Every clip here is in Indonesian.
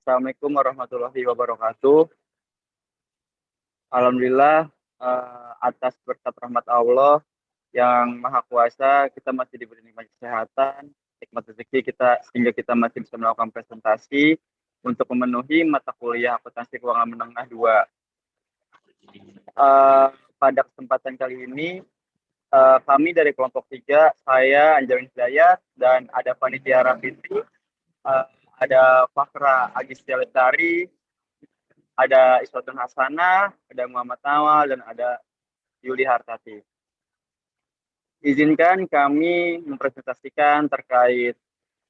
Assalamualaikum warahmatullahi wabarakatuh. Alhamdulillah, atas berkat rahmat Allah yang Maha Kuasa, kita masih diberi nikmat kesehatan, nikmat rezeki kita sehingga kita masih bisa melakukan presentasi untuk memenuhi mata kuliah akuntansi keuangan menengah 2. Eh, Pada kesempatan kali ini, kami dari kelompok 3, saya Anjarin Hidayat dan ada Panitia Rafitri, eh, ada Fakra Agistia Lestari, ada Iswatun Hasanah, ada Muhammad Nawal, dan ada Yuli Hartati. Izinkan kami mempresentasikan terkait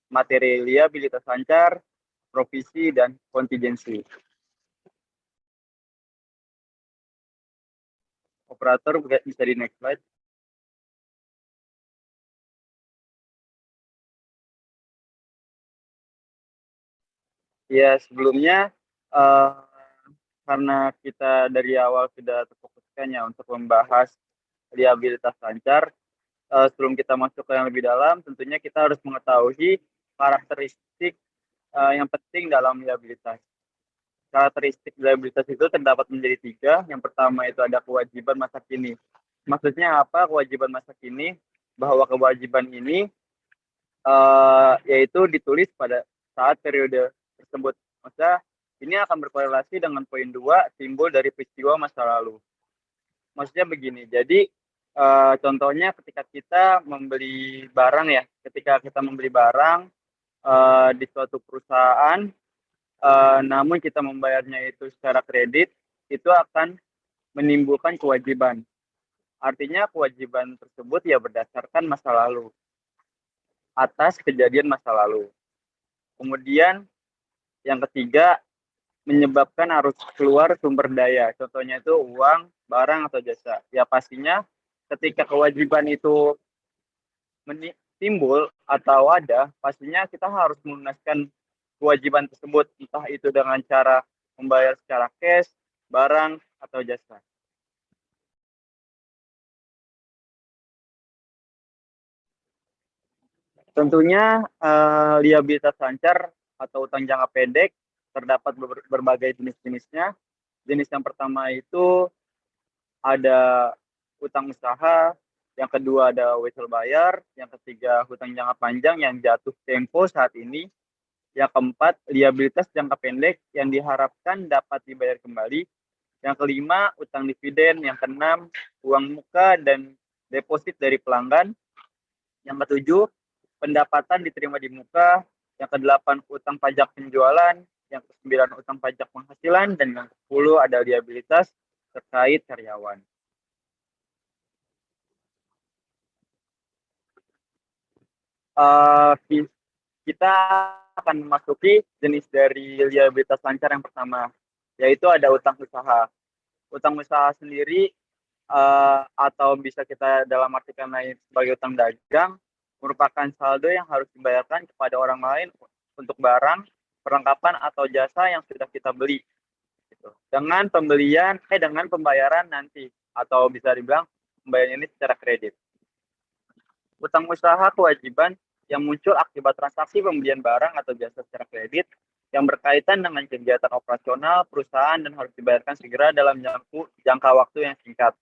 materi liabilitas lancar, provisi, dan kontingensi. Operator bisa di next slide. Ya, sebelumnya uh, karena kita dari awal sudah terfokuskan ya untuk membahas liabilitas lancar, sebelum kita masuk ke yang lebih dalam, tentunya kita harus mengetahui karakteristik yang penting dalam liabilitas. Karakteristik liabilitas itu terdapat menjadi 3. Yang pertama itu ada kewajiban masa kini. Maksudnya apa kewajiban masa kini? Bahwa kewajiban ini yaitu ditulis pada saat periode tersebut. Maksudnya ini akan berkorelasi dengan poin 2, timbul dari peristiwa masa lalu. Maksudnya begini, jadi contohnya ketika kita membeli barang ya, ketika kita membeli barang di suatu perusahaan, namun kita membayarnya itu secara kredit, itu akan menimbulkan kewajiban. Artinya kewajiban tersebut ya berdasarkan masa lalu, atas kejadian masa lalu. Kemudian yang ketiga, menyebabkan arus keluar sumber daya. Contohnya itu uang, barang, atau jasa. Ya pastinya ketika kewajiban itu timbul atau ada, pastinya kita harus melunaskan kewajiban tersebut, entah itu dengan cara membayar secara cash, barang, atau jasa. Tentunya liabilitas lancar atau utang jangka pendek terdapat berbagai jenis-jenisnya. Jenis yang pertama itu ada utang usaha, yang kedua ada wesel bayar, yang ketiga hutang jangka panjang yang jatuh tempo saat ini, yang keempat liabilitas jangka pendek yang diharapkan dapat dibayar kembali, yang kelima utang dividen, yang keenam uang muka dan deposit dari pelanggan, yang ketujuh pendapatan diterima di muka, yang kedelapan utang pajak penjualan, yang kesembilan utang pajak penghasilan, dan yang ke-10 ada liabilitas terkait karyawan. Kita akan memasuki jenis dari liabilitas lancar yang pertama, yaitu ada utang usaha. Utang usaha sendiri atau bisa kita dalam artikan lain sebagai utang dagang, merupakan saldo yang harus dibayarkan kepada orang lain untuk barang, perlengkapan atau jasa yang sudah kita beli. Gitu. Dengan pembayaran nanti, atau bisa dibilang pembayaran ini secara kredit. Utang usaha kewajiban yang muncul akibat transaksi pembelian barang atau jasa secara kredit yang berkaitan dengan kegiatan operasional perusahaan dan harus dibayarkan segera dalam jangka waktu yang singkat.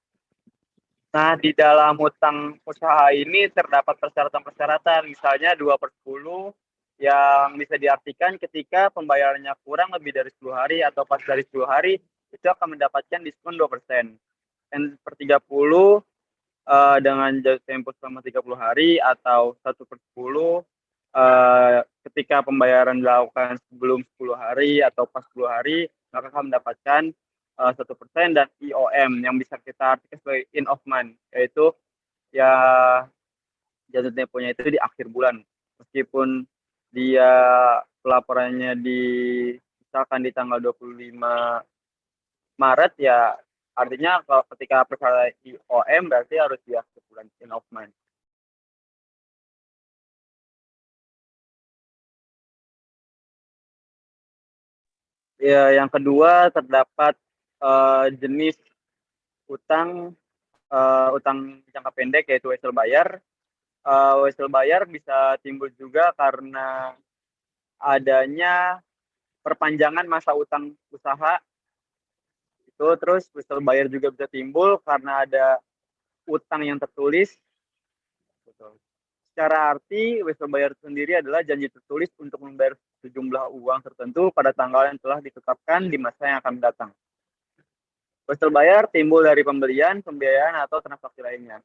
Nah, di dalam utang usaha ini terdapat persyaratan-persyaratan, misalnya 2/10 yang bisa diartikan ketika pembayarannya kurang lebih dari 10 hari atau pas dari 10 hari, itu akan mendapatkan diskon 2%. N/30 dengan jatuh tempo selama 30 hari atau 1/10 ketika pembayaran dilakukan sebelum 10 hari atau pas 10 hari, maka akan mendapatkan 1%, dan IOM yang bisa kita artikan sebagai in of month, yaitu ya jatuh temponya itu di akhir bulan. Meskipun dia pelaporannya misalkan di tanggal 25 Maret, ya artinya kalau ketika persyaratan IOM berarti harus di akhir bulan in of month. Ya, yang kedua terdapat jenis utang utang jangka pendek yaitu wesel bayar. Wesel bayar bisa timbul juga karena adanya perpanjangan masa utang usaha itu. Terus whistle buyer juga bisa timbul karena ada utang yang tertulis. Betul. Secara arti, whistle buyer sendiri adalah janji tertulis untuk membayar sejumlah uang tertentu pada tanggal yang telah ditetapkan di masa yang akan datang. Whistle buyer timbul dari pembelian, pembiayaan, atau transaksi lainnya.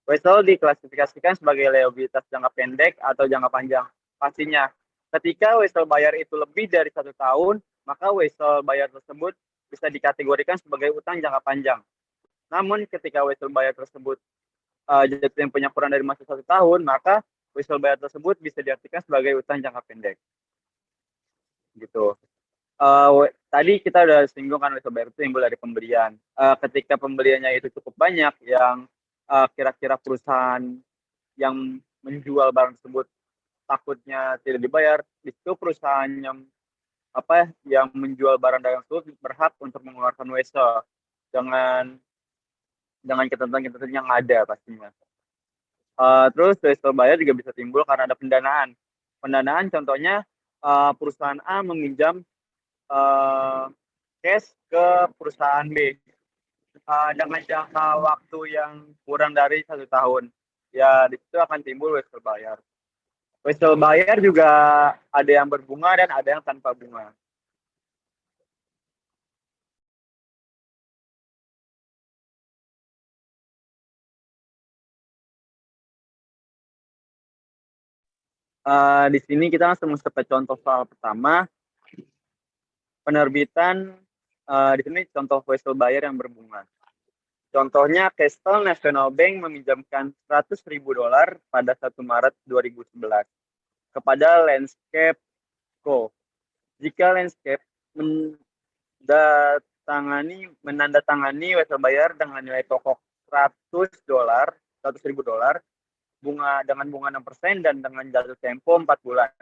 Whistle diklasifikasikan sebagai liabilitas jangka pendek atau jangka panjang. Pastinya, ketika whistle buyer itu lebih dari 1 tahun, maka whistle buyer tersebut bisa dikategorikan sebagai utang jangka panjang. Namun, ketika whistle buyer tersebut jatuh temponya kurang dari masa 1 tahun, maka whistle buyer tersebut bisa diartikan sebagai utang jangka pendek. Gitu. Tadi kita udah singgung kan whistle buyer itu timbul dari pembelian. Ketika pembeliannya itu cukup banyak, yang kira-kira perusahaan yang menjual barang tersebut takutnya tidak dibayar, itu perusahaan yang menjual barang dagang tersebut berhak untuk mengeluarkan whistle dengan ketentuan yang ada pastinya. Terus whistle buyer juga bisa timbul karena ada pendanaan. Pendanaan contohnya perusahaan A meminjam cash ke perusahaan B dengan jangka waktu yang kurang dari 1 tahun. Ya, di situ akan timbul whistle buyer. Whistle buyer juga ada yang berbunga dan ada yang tanpa bunga. Di sini kita langsung masuk ke contoh soal pertama. Penerbitan, di sini contoh whistle buyer yang berbunga. Contohnya, Castle National Bank meminjamkan $100.000 pada 1 Maret 2011 kepada Landscape Co. Jika Landscape menandatangani whistle buyer dengan nilai pokok $100.000, bunga dengan bunga 6% dan dengan jatuh tempo 4 bulan.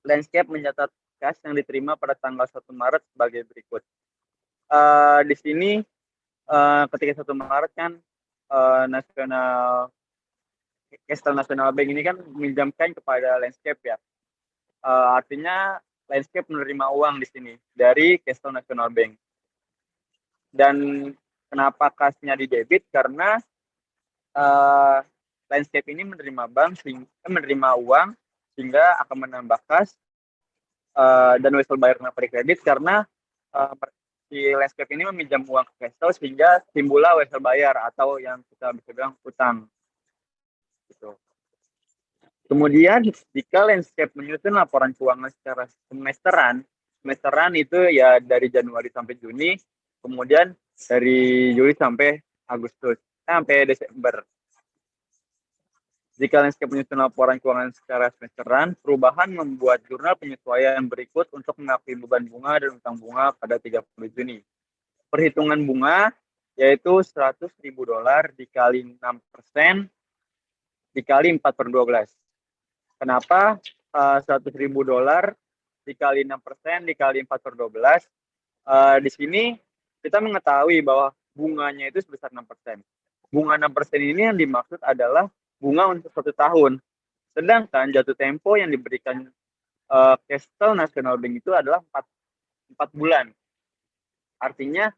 Landscape mencatat kas yang diterima pada tanggal 1 Maret sebagai berikut. Di sini ketika 1 Maret kan Castle National Bank ini kan meminjamkan kepada Landscape ya. Artinya Landscape menerima uang di sini dari Castle National Bank. Dan kenapa kasnya di debit? Karena Landscape ini menerima uang sehingga akan menambah kas, dan whistle buyer kenapa di kredit karena si Landscape ini meminjam uang ke Castle sehingga timbullah whistle buyer atau yang kita bisa bilang utang. Gitu. Kemudian jika Landscape menyusun laporan keuangan secara semesteran itu ya dari Januari sampai Juni, kemudian dari Juli sampai Agustus, sampai Desember. Jika Landscape menyusun laporan keuangan secara semesteran, perubahan membuat jurnal penyesuaian berikut untuk mengakui beban bunga dan utang bunga pada 30 Juni. Perhitungan bunga yaitu $100.000 dikali 6% dikali 4/12. Kenapa $100.000 dikali 6% dikali 4/12? Di sini kita mengetahui bahwa bunganya itu sebesar 6%. Bunga 6% ini yang dimaksud adalah bunga untuk 1 tahun. Sedangkan jatuh tempo yang diberikan Castle National Bank itu adalah 4 bulan. Artinya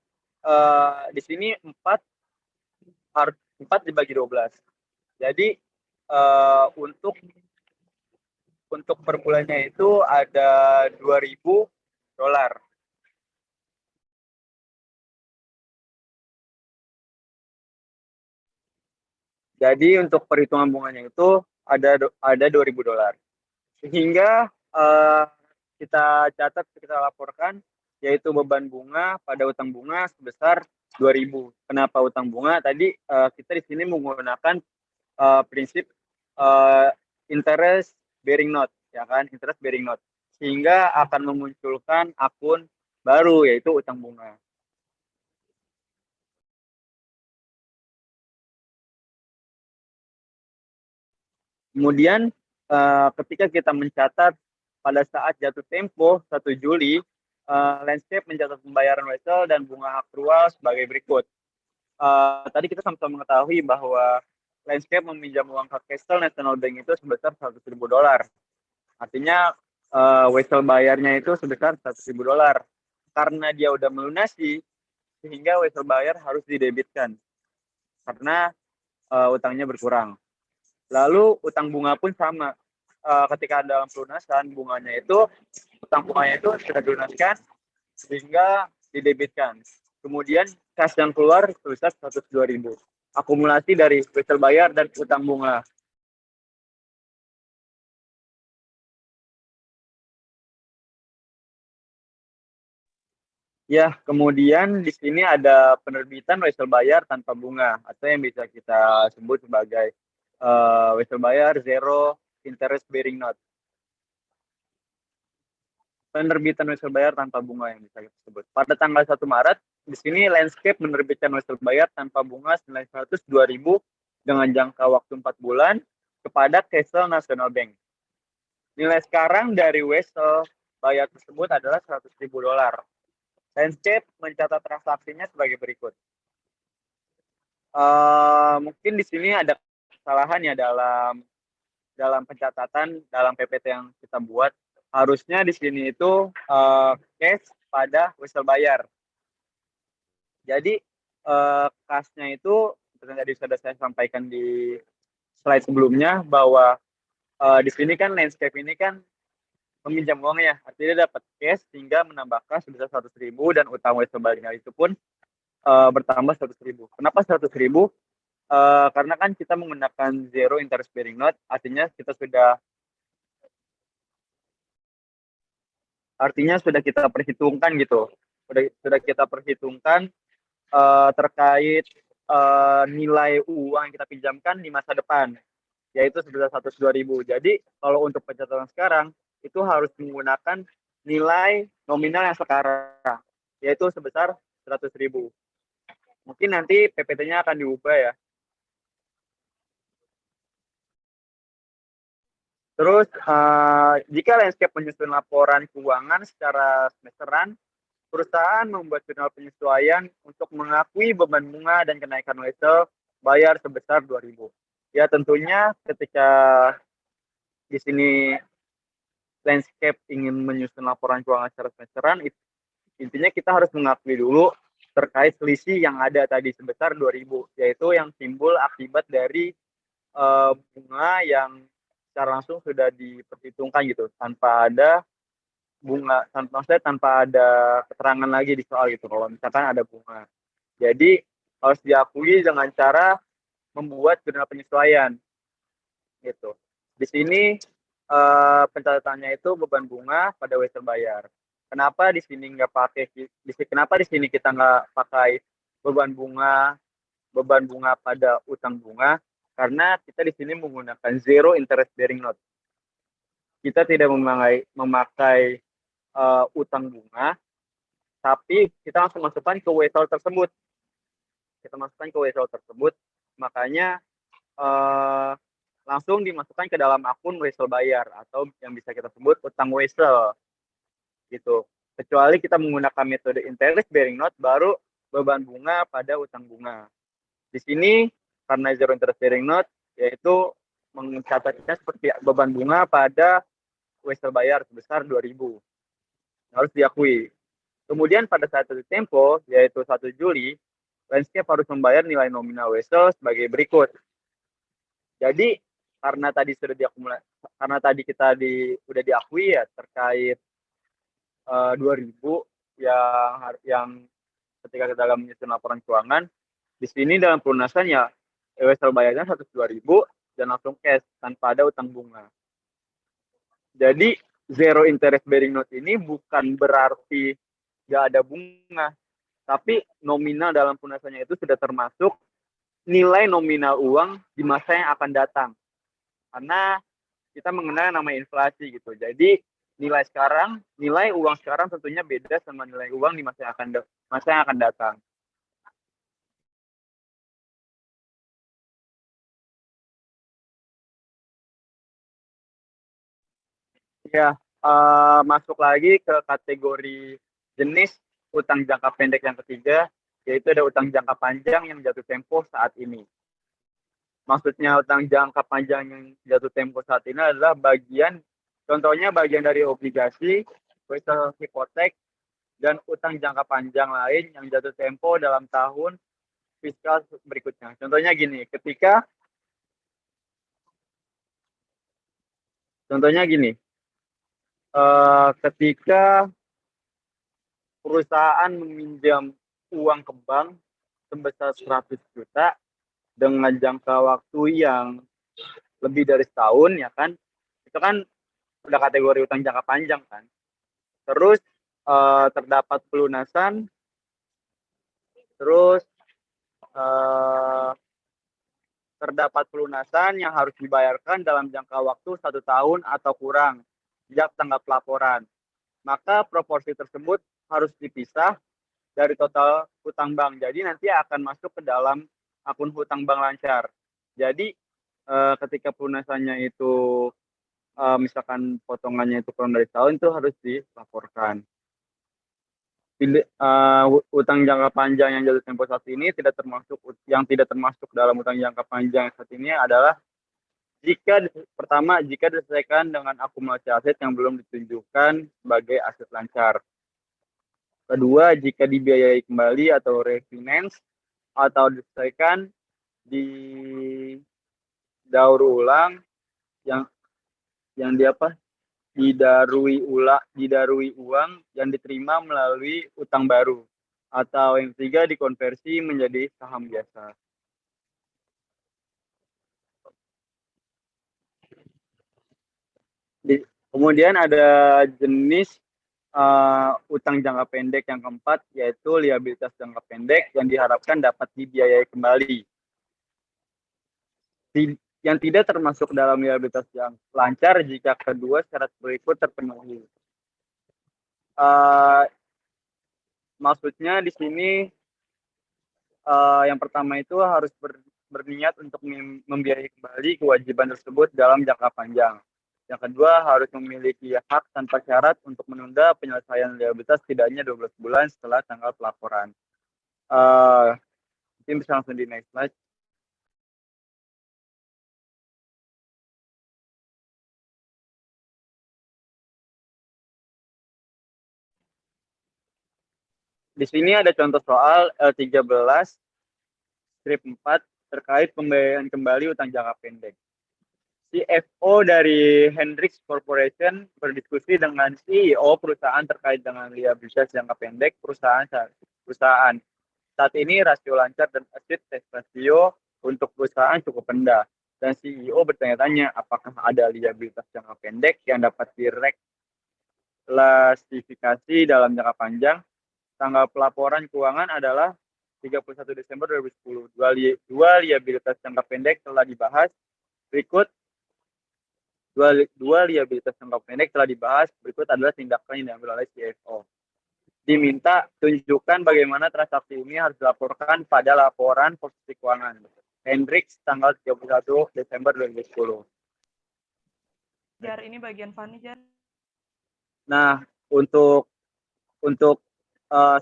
di sini 4 dibagi 12. Jadi untuk per bulannya itu ada $2.000. Jadi untuk perhitungan bunganya itu ada $2.000. Sehingga kita laporkan yaitu beban bunga pada utang bunga sebesar 2.000. Kenapa utang bunga? Tadi kita di sini menggunakan prinsip interest bearing note, ya kan, interest bearing note, sehingga akan memunculkan akun baru yaitu utang bunga. Kemudian ketika kita mencatat pada saat jatuh tempo 1 Juli, Landscape mencatat pembayaran whistle dan bunga akrual sebagai berikut. Tadi kita sama-sama mengetahui bahwa Landscape meminjam uang ke Castle National Bank itu sebesar $100.000. Artinya wesel bayarnya itu sebesar $100.000. Karena dia udah melunasi, sehingga wesel bayar harus didebitkan karena utangnya berkurang. Lalu utang bunga pun sama. Ketika dalam pelunasan bunganya itu, utang bunganya itu sudah dilunaskan sehingga didebitkan. Kemudian kas yang keluar sebesar 102.000. Akumulasi dari wesel bayar dan utang bunga. Ya, kemudian di sini ada penerbitan wesel bayar tanpa bunga atau yang bisa kita sebut sebagai wesel bayar zero interest bearing note. Penerbitan wesel bayar tanpa bunga yang bisa kita sebut. Pada tanggal 1 Maret, di sini Landscape menerbitkan wesel bayar tanpa bunga senilai 102.000 dengan jangka waktu 4 bulan kepada Castle National Bank. Nilai sekarang dari wesel bayar tersebut adalah $100.000. Landscape mencatat transaksinya sebagai berikut. Mungkin di sini ada kesalahan ya dalam pencatatan dalam PPT yang kita buat. Harusnya di sini itu cash pada wesel bayar. Jadi kasnya itu seperti tadi sudah saya sampaikan di slide sebelumnya bahwa di sini kan Landscape ini kan meminjam uang ya, artinya dapat cash sehingga menambah kas sebesar 100.000 dan utang wesel bayarnya itu pun bertambah 100.000. Kenapa 100.000? Karena kan kita menggunakan zero interest bearing note, artinya sudah kita perhitungkan gitu, sudah kita perhitungkan terkait nilai uang yang kita pinjamkan di masa depan, yaitu sebesar 102.000. Jadi kalau untuk pencatatan sekarang itu harus menggunakan nilai nominal yang sekarang, yaitu sebesar 100.000. Mungkin nanti PPT-nya akan diubah ya. Terus jika Landscape menyusun laporan keuangan secara semesteran, perusahaan membuat jurnal penyesuaian untuk mengakui beban bunga dan kenaikan wesel bayar sebesar 2.000. Ya tentunya ketika di sini Landscape ingin menyusun laporan keuangan secara semesteran, intinya kita harus mengakui dulu terkait selisih yang ada tadi sebesar 2.000, yaitu yang timbul akibat dari bunga yang secara langsung sudah diperhitungkan gitu, tanpa ada bunga, tanpa ada keterangan lagi di soal gitu kalau misalkan ada bunga. Jadi harus diakui dengan cara membuat jurnal penyesuaian gitu. Di sini pencatatannya itu beban bunga pada wesel bayar. Kenapa di sini nggak pakai? Kenapa di sini kita nggak pakai beban bunga pada utang bunga? Karena kita di sini menggunakan zero interest bearing note. Kita tidak memakai utang bunga, tapi kita langsung masukkan ke wesel tersebut. Makanya langsung dimasukkan ke dalam akun wesel bayar atau yang bisa kita sebut utang wesel gitu. Kecuali kita menggunakan metode interest bearing note, baru beban bunga pada utang bunga. Di sini karena zero interest bearing note, yaitu mencatatnya seperti beban bunga pada wesel bayar sebesar 2.000. Harus diakui. Kemudian pada saat jatuh tempo, yaitu 1 Juli, Landscape harus membayar nilai nominal wesel sebagai berikut. Jadi karena tadi kita udah diakui ya terkait 2.000 yang ketika kita dalam menyusun laporan keuangan, di sini dalam pelunasan ya wesel bayarnya 102.000 dan langsung cash tanpa ada utang bunga. Jadi zero interest bearing note ini bukan berarti nggak ada bunga, tapi nominal dalam pelunasannya itu sudah termasuk nilai nominal uang di masa yang akan datang. Karena kita mengenal namanya inflasi gitu. Jadi nilai uang sekarang tentunya beda sama nilai uang di masa yang akan datang. Ya, masuk lagi ke kategori jenis utang jangka pendek yang ketiga, yaitu ada utang jangka panjang yang jatuh tempo saat ini. Maksudnya utang jangka panjang yang jatuh tempo saat ini adalah bagian Contohnya bagian dari obligasi, hipotek, dan utang jangka panjang lain yang jatuh tempo dalam tahun fiskal berikutnya. Contohnya gini, ketika perusahaan meminjam uang ke bank sebesar 100 juta dengan jangka waktu yang lebih dari setahun, ya kan, itu kan udah kategori utang jangka panjang kan. Terus terdapat pelunasan, terus terdapat pelunasan yang harus dibayarkan dalam jangka waktu 1 tahun atau kurang sejak tanggal pelaporan. Maka proporsi tersebut harus dipisah dari total hutang bank. Jadi nanti akan masuk ke dalam akun hutang bank lancar. Jadi ketika pelunasannya itu misalkan potongannya itu kurang dari tahun, itu harus dilaporkan. Utang jangka panjang yang jatuh tempo saat ini tidak termasuk dalam utang jangka panjang saat ini adalah jika diselesaikan dengan akumulasi aset yang belum ditunjukkan sebagai aset lancar. Kedua, jika dibiayai kembali atau refinance atau diselesaikan di daur ulang yang didarui uang yang diterima melalui utang baru, atau yang ketiga dikonversi menjadi saham biasa. Kemudian ada jenis utang jangka pendek yang keempat, yaitu liabilitas jangka pendek yang diharapkan dapat dibiayai kembali. Yang tidak termasuk dalam liabilitas yang lancar jika kedua syarat berikut terpenuhi. Maksudnya di sini yang pertama itu harus berniat untuk membiayai kembali kewajiban tersebut dalam jangka panjang. Yang kedua, harus memiliki hak tanpa syarat untuk menunda penyelesaian liabilitas setidaknya 12 bulan setelah tanggal pelaporan. Mungkin bisa langsung di next slide. Di sini ada contoh soal L13 strip 4 terkait pembayaran kembali utang jangka pendek. CFO dari Hendrix Corporation berdiskusi dengan CEO perusahaan terkait dengan liabilitas jangka pendek perusahaan. Saat ini rasio lancar dan asset test ratio untuk perusahaan cukup rendah. Dan CEO bertanya-tanya apakah ada liabilitas jangka pendek yang dapat direklasifikasi dalam jangka panjang. Tanggal pelaporan keuangan adalah 31 Desember 2010. Dua liabilitas jangka pendek telah dibahas. Berikut dua liabilitas jangka pendek telah dibahas. Berikut adalah tindakan yang diambil oleh CFO. Diminta tunjukkan bagaimana transaksi ini harus dilaporkan pada laporan posisi keuangan. Hendrix tanggal 31 Desember 2010. Jar, ini bagian Fani, Jar. Nah, untuk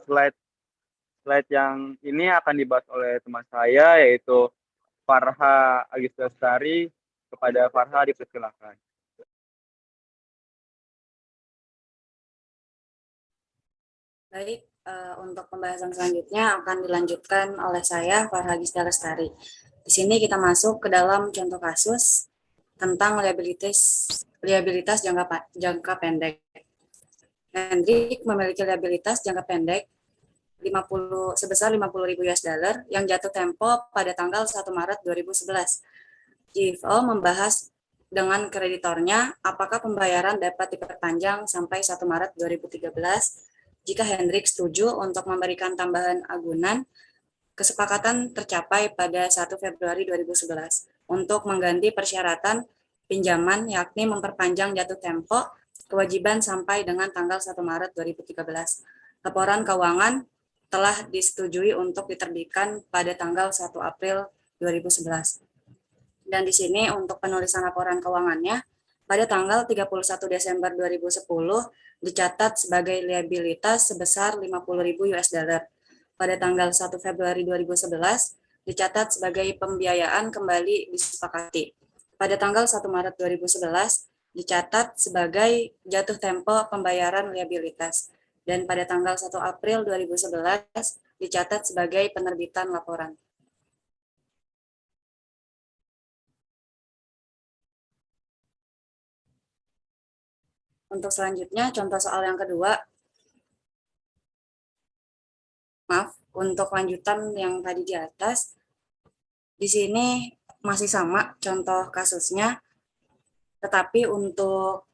slide yang ini akan dibahas oleh teman saya, yaitu Farha Agista Lestari. Kepada Farha dipersilakan. Baik, untuk pembahasan selanjutnya akan dilanjutkan oleh saya, Farha Agista Lestari. Di sini kita masuk ke dalam contoh kasus tentang liabilitas jangka pendek. Hendrik memiliki liabilitas jangka pendek sebesar 50.000 US dollar yang jatuh tempo pada tanggal 1 Maret 2011. CFO membahas dengan kreditornya apakah pembayaran dapat diperpanjang sampai 1 Maret 2013 jika Hendrik setuju untuk memberikan tambahan agunan. Kesepakatan tercapai pada 1 Februari 2011 untuk mengganti persyaratan pinjaman, yakni memperpanjang jatuh tempo kewajiban sampai dengan tanggal 1 Maret 2013. Laporan keuangan telah disetujui untuk diterbitkan pada tanggal 1 April 2011. Dan di sini untuk penulisan laporan keuangannya, pada tanggal 31 Desember 2010 dicatat sebagai liabilitas sebesar 50.000 US dollar. Pada tanggal 1 Februari 2011 dicatat sebagai pembiayaan kembali disepakati. Pada tanggal 1 Maret 2011 dicatat sebagai jatuh tempo pembayaran liabilitas. Dan pada tanggal 1 April 2011 dicatat sebagai penerbitan laporan. Untuk selanjutnya, contoh soal yang kedua. Maaf, untuk lanjutan yang tadi di atas, di sini masih sama contoh kasusnya, tetapi untuk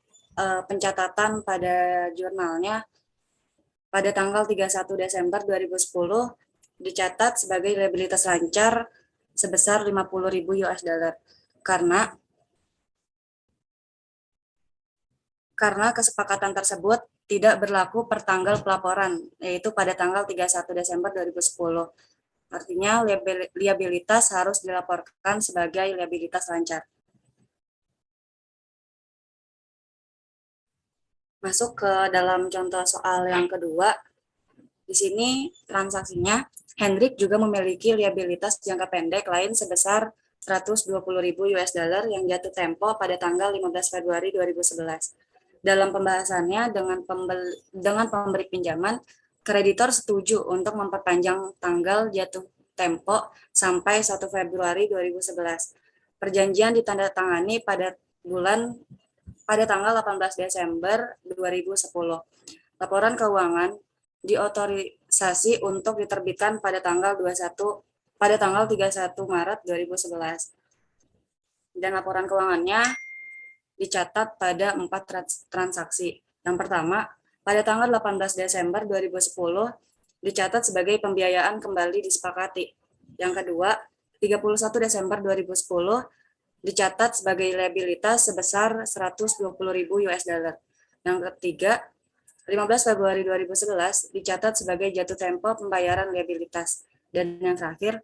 pencatatan pada jurnalnya pada tanggal 31 Desember 2010 dicatat sebagai liabilitas lancar sebesar 50.000 US dollar karena kesepakatan tersebut tidak berlaku per tanggal pelaporan, yaitu pada tanggal 31 Desember 2010. Artinya liabilitas harus dilaporkan sebagai liabilitas lancar. Masuk ke dalam contoh soal yang kedua. Di sini transaksinya, Hendrik juga memiliki liabilitas jangka pendek lain sebesar 120.000 US dollar yang jatuh tempo pada tanggal 15 Februari 2011. Dalam pembahasannya dengan pemberi pinjaman, kreditor setuju untuk memperpanjang tanggal jatuh tempo sampai 1 Februari 2011. Perjanjian ditandatangani pada tanggal 18 Desember 2010. Laporan keuangan diotorisasi untuk diterbitkan pada tanggal 31 Maret 2011. Dan laporan keuangannya dicatat pada 4 transaksi. Yang pertama, pada tanggal 18 Desember 2010 dicatat sebagai pembiayaan kembali disepakati. Yang kedua, 31 Desember 2010 dicatat sebagai liabilitas sebesar 120.000 US dollar. Yang ketiga, 15 Februari 2011 dicatat sebagai jatuh tempo pembayaran liabilitas. Dan yang terakhir,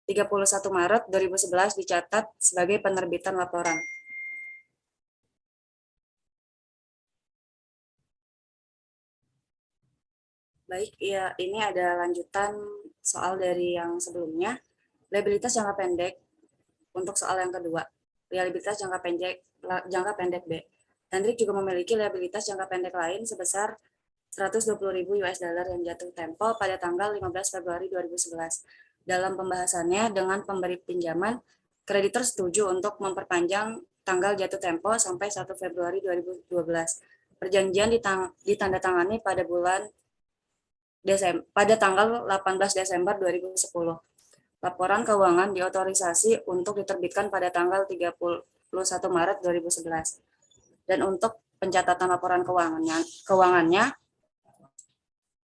31 Maret 2011 dicatat sebagai penerbitan laporan. Baik, ya ini ada lanjutan soal dari yang sebelumnya. Liabilitas jangka pendek untuk soal yang kedua. Liabilitas jangka pendek B. Hendrik juga memiliki liabilitas jangka pendek lain sebesar 120.000 US dollar yang jatuh tempo pada tanggal 15 Februari 2011. Dalam pembahasannya dengan pemberi pinjaman, kreditor setuju untuk memperpanjang tanggal jatuh tempo sampai 1 Februari 2012. Perjanjian ditandatangani pada tanggal 18 Desember 2010. Laporan keuangan diotorisasi untuk diterbitkan pada tanggal 31 Maret 2011. Dan untuk pencatatan laporan keuangannya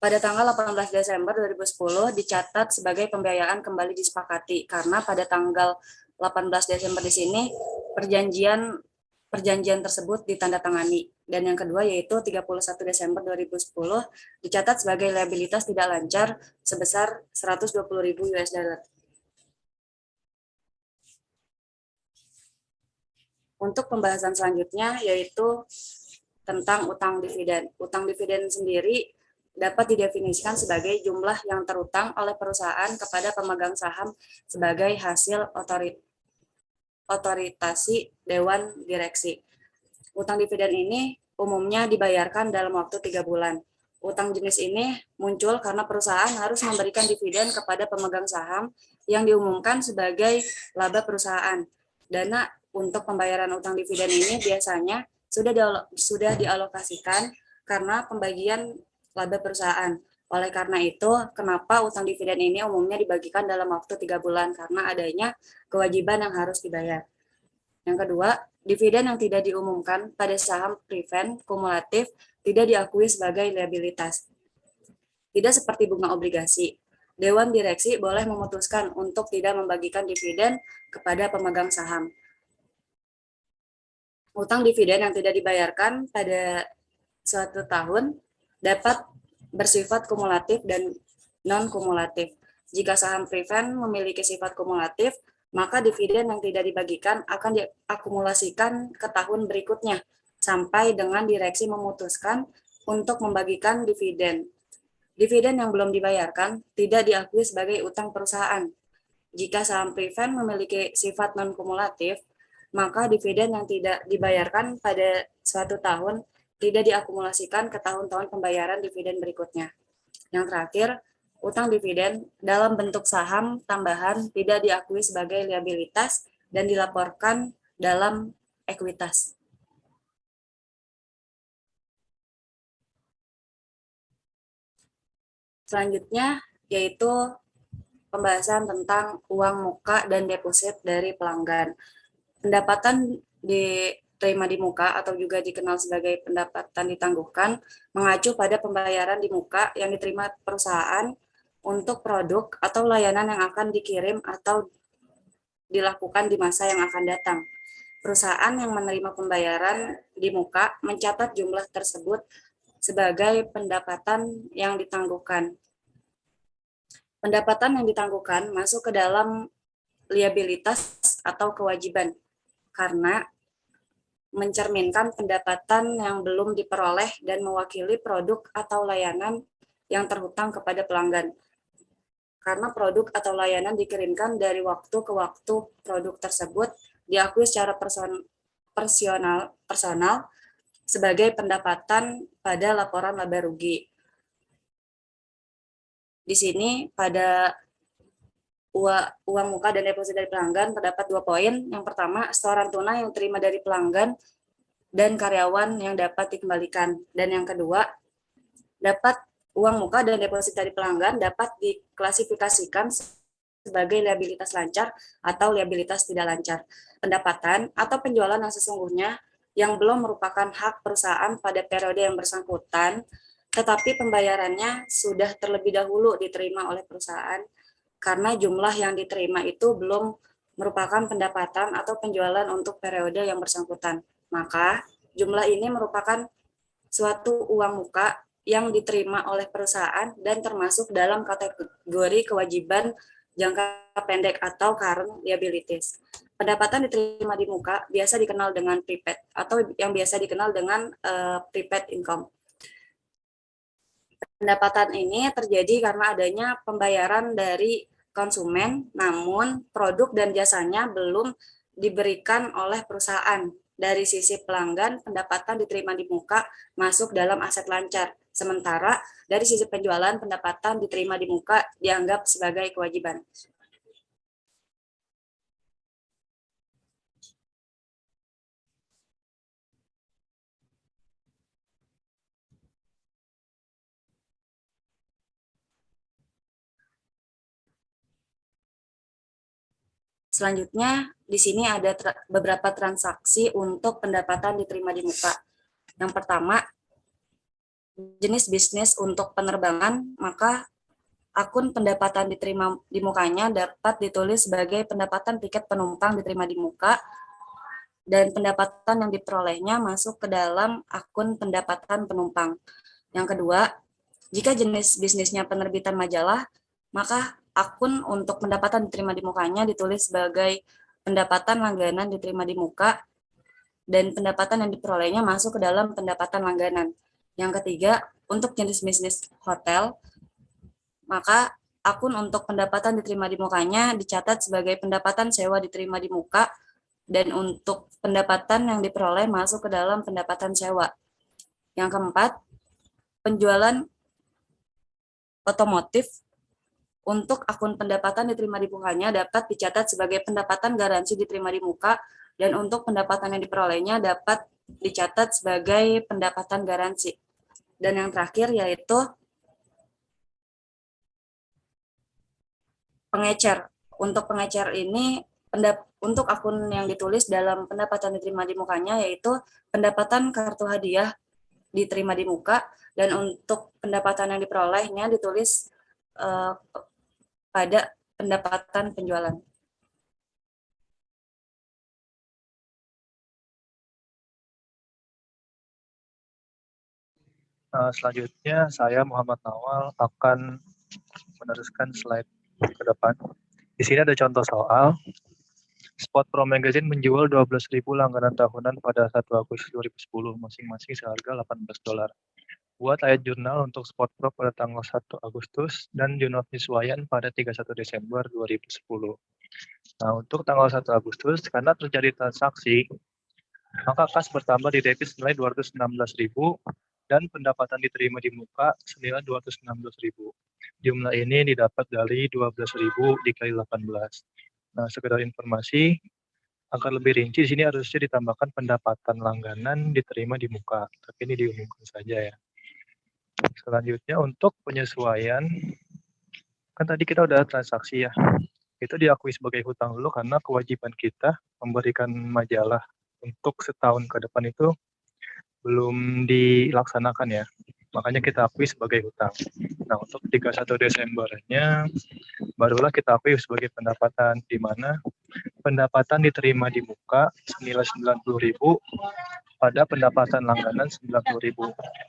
pada tanggal 18 Desember 2010 dicatat sebagai pembiayaan kembali disepakati karena pada tanggal 18 Desember di sini perjanjian tersebut ditandatangani. Dan yang kedua yaitu 31 Desember 2010 dicatat sebagai liabilitas tidak lancar sebesar 120.000 US dollar. Untuk pembahasan selanjutnya yaitu tentang utang dividen. Utang dividen sendiri dapat didefinisikan sebagai jumlah yang terutang oleh perusahaan kepada pemegang saham sebagai hasil otoritasi Dewan Direksi. Utang dividen ini umumnya dibayarkan dalam waktu 3 bulan. Utang jenis ini muncul karena perusahaan harus memberikan dividen kepada pemegang saham yang diumumkan sebagai laba perusahaan. Dana untuk pembayaran utang dividen ini biasanya sudah dialokasikan karena pembagian laba perusahaan. Oleh karena itu, kenapa utang dividen ini umumnya dibagikan dalam waktu 3 bulan? Karena adanya kewajiban yang harus dibayar. Yang kedua, dividen yang tidak diumumkan pada saham prevent kumulatif tidak diakui sebagai liabilitas. Tidak seperti bunga obligasi. Dewan Direksi boleh memutuskan untuk tidak membagikan dividen kepada pemegang saham. Utang dividen yang tidak dibayarkan pada suatu tahun dapat bersifat kumulatif dan non-kumulatif. Jika saham prevent memiliki sifat kumulatif, maka dividen yang tidak dibagikan akan diakumulasikan ke tahun berikutnya, sampai dengan direksi memutuskan untuk membagikan dividen. Dividen yang belum dibayarkan tidak diakui sebagai utang perusahaan. Jika saham prevent memiliki sifat non-kumulatif, maka dividen yang tidak dibayarkan pada suatu tahun tidak diakumulasikan ke tahun-tahun pembayaran dividen berikutnya. Yang terakhir, utang dividen dalam bentuk saham tambahan tidak diakui sebagai liabilitas dan dilaporkan dalam ekuitas. Selanjutnya yaitu pembahasan tentang uang muka dan deposit dari pelanggan. Pendapatan diterima di muka atau juga dikenal sebagai pendapatan ditangguhkan mengacu pada pembayaran di muka yang diterima perusahaan untuk produk atau layanan yang akan dikirim atau dilakukan di masa yang akan datang. Perusahaan yang menerima pembayaran di muka mencatat jumlah tersebut sebagai pendapatan yang ditangguhkan. Pendapatan yang ditangguhkan masuk ke dalam liabilitas atau kewajiban karena mencerminkan pendapatan yang belum diperoleh dan mewakili produk atau layanan yang terhutang kepada pelanggan. Karena produk atau layanan dikirimkan dari waktu ke waktu, produk tersebut diakui secara personal sebagai pendapatan pada laporan laba rugi. Di sini pada uang muka dan deposit dari pelanggan terdapat 2 poin. Yang pertama, setoran tunai yang terima dari pelanggan dan karyawan yang dapat dikembalikan. Dan yang kedua, dapat uang muka dan deposit dari pelanggan dapat diklasifikasikan sebagai liabilitas lancar atau liabilitas tidak lancar. Pendapatan atau penjualan yang sesungguhnya yang belum merupakan hak perusahaan pada periode yang bersangkutan, tetapi pembayarannya sudah terlebih dahulu diterima oleh perusahaan karena jumlah yang diterima itu belum merupakan pendapatan atau penjualan untuk periode yang bersangkutan. Maka jumlah ini merupakan suatu uang muka yang diterima oleh perusahaan dan termasuk dalam kategori kewajiban jangka pendek atau current liabilities. Pendapatan diterima di muka biasa dikenal dengan prepaid atau yang biasa dikenal dengan prepaid income. Pendapatan ini terjadi karena adanya pembayaran dari konsumen, namun produk dan jasanya belum diberikan oleh perusahaan. Dari sisi pelanggan, pendapatan diterima di muka masuk dalam aset lancar. Sementara dari sisi penjualan, pendapatan diterima di muka dianggap sebagai kewajiban. Selanjutnya, di sini ada beberapa transaksi untuk pendapatan diterima di muka. Yang pertama, jenis bisnis untuk penerbangan, maka akun pendapatan diterima di mukanya dapat ditulis sebagai pendapatan tiket penumpang diterima di muka, dan pendapatan yang diperolehnya masuk ke dalam akun pendapatan penumpang. Yang kedua, jika jenis bisnisnya penerbitan majalah, maka akun untuk pendapatan diterima di mukanya ditulis sebagai pendapatan langganan diterima di muka, dan pendapatan yang diperolehnya masuk ke dalam pendapatan langganan. Yang ketiga, untuk jenis bisnis hotel, maka akun untuk pendapatan diterima di mukanya dicatat sebagai pendapatan sewa diterima di muka, dan untuk pendapatan yang diperoleh masuk ke dalam pendapatan sewa. Yang keempat, penjualan otomotif untuk akun pendapatan diterima di mukanya dapat dicatat sebagai pendapatan garansi diterima di muka, dan untuk pendapatan yang diperolehnya dapat dicatat sebagai pendapatan garansi. Dan yang terakhir yaitu pengecer. Untuk pengecer ini untuk akun yang ditulis dalam pendapatan diterima di mukanya yaitu pendapatan kartu hadiah diterima di muka, dan untuk pendapatan yang diperolehnya ditulis pada pendapatan penjualan. Selanjutnya saya Muhammad Nawal akan meneruskan slide ke depan. Di sini ada contoh soal. Spot Pro Magazine menjual 12.000 langganan tahunan pada 1 Agustus 2010, masing-masing seharga $18. Buat ayat jurnal untuk Spot Pro pada tanggal 1 Agustus dan jurnal penyesuaian pada 31 Desember 2010. Nah, untuk tanggal 1 Agustus, karena terjadi transaksi, maka kas bertambah di debit senilai 216.000 dan pendapatan diterima di muka senilai 216.000. Jumlah ini didapat dari 12.000 dikali 18. Nah, sekedar informasi, agar lebih rinci, di sini harusnya ditambahkan pendapatan langganan diterima di muka. Tapi ini diumumkan saja ya. Selanjutnya untuk penyesuaian, kan tadi kita udah transaksi ya. Itu diakui sebagai hutang dulu karena kewajiban kita memberikan majalah untuk setahun ke depan itu belum dilaksanakan ya. Makanya kita akui sebagai hutang. Nah, untuk 31 Desembernya barulah kita akui sebagai pendapatan, di mana pendapatan diterima di muka senilai 90.000 pada pendapatan langganan 90.000.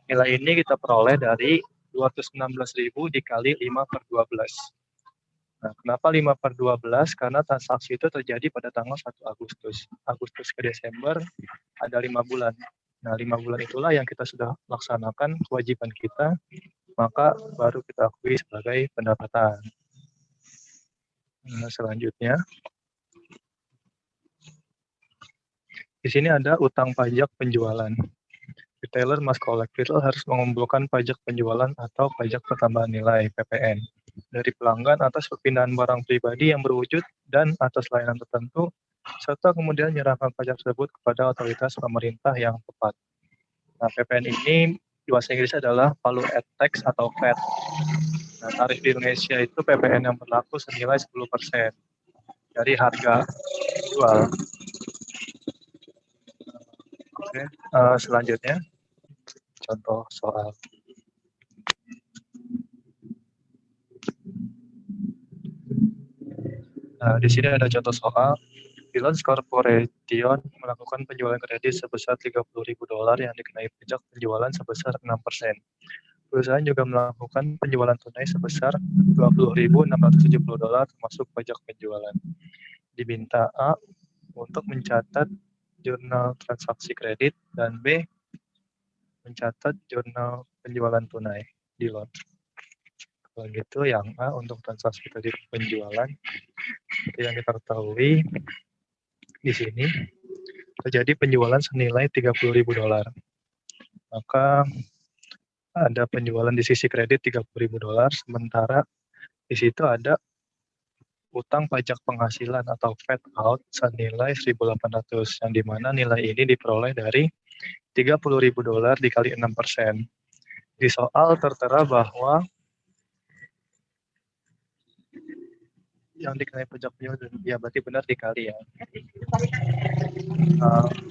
Nilai ini kita peroleh dari 216.000 dikali 5/12. Nah, kenapa 5/12? Karena transaksi itu terjadi pada tanggal 1 Agustus. Agustus ke Desember ada 5 bulan. Nah, 5 bulan itulah yang kita sudah laksanakan kewajiban kita, maka baru kita akui sebagai pendapatan. Nah, selanjutnya, di sini ada utang pajak penjualan. Retailer must collect. Retailer harus mengumpulkan pajak penjualan atau pajak pertambahan nilai (PPN) dari pelanggan atas perpindahan barang pribadi yang berwujud dan atas layanan tertentu, serta kemudian menyerahkan pajak tersebut kepada otoritas pemerintah yang tepat. Nah, PPN ini di bahasa Inggris adalah Value Added Tax atau VAT. Nah, tarif di Indonesia itu PPN yang berlaku senilai 10% dari harga jual. Oke, selanjutnya contoh soal. Nah, di sini ada contoh soal. Freelance Corporation melakukan penjualan kredit sebesar $30.000 yang dikenai pajak penjualan sebesar 6%. Perusahaan juga melakukan penjualan tunai sebesar $20.670 termasuk pajak penjualan. Diminta A untuk mencatat jurnal transaksi kredit dan B mencatat jurnal penjualan tunai di loan. Kalau gitu yang A untuk transaksi kredit penjualan, yang kita ketahui di sini terjadi penjualan senilai $30.000. Maka ada penjualan di sisi kredit $30.000, sementara di situ ada utang pajak penghasilan atau VAT out senilai 1.800, yang dimana nilai ini diperoleh dari $30.000 dikali 6%. Di soal tertera bahwa yang dikenai pajak penjualan, ya berarti benar dikali ya.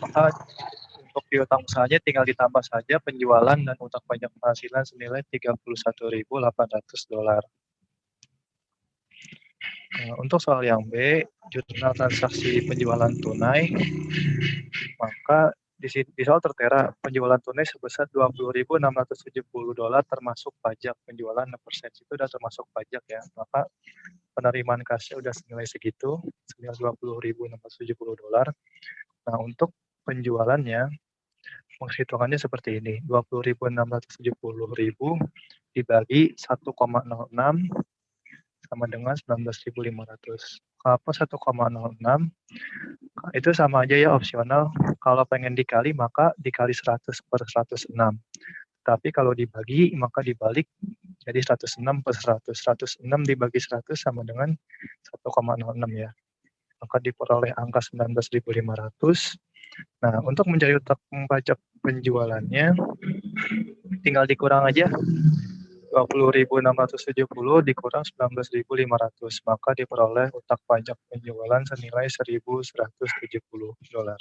Maka untuk piutang usahanya tinggal ditambah saja penjualan dan utang pajak penghasilan senilai $31.800. Untuk soal yang B, jurnal transaksi penjualan tunai, maka di soal tertera penjualan tunai sebesar $20.670 termasuk pajak penjualan 6%, itu sudah termasuk pajak ya. Maka penerimaan kasnya udah senilai segitu, senilai $20.670. Nah, untuk penjualannya, penghitungannya seperti ini, 20.670.000 dibagi 1,06 sama dengan 19.500. Apa 1,06? Itu sama aja ya, opsional. Kalau pengen dikali, maka dikali 100/106. Tapi kalau dibagi, maka dibalik, jadi 106/100. 106 dibagi 100 sama dengan 1,06 ya. Maka diperoleh angka 19.500. Nah, untuk mencari utang pajak penjualannya, tinggal dikurang aja. 20.670 dikurang 19.500, maka diperoleh utang pajak penjualan senilai $1.170.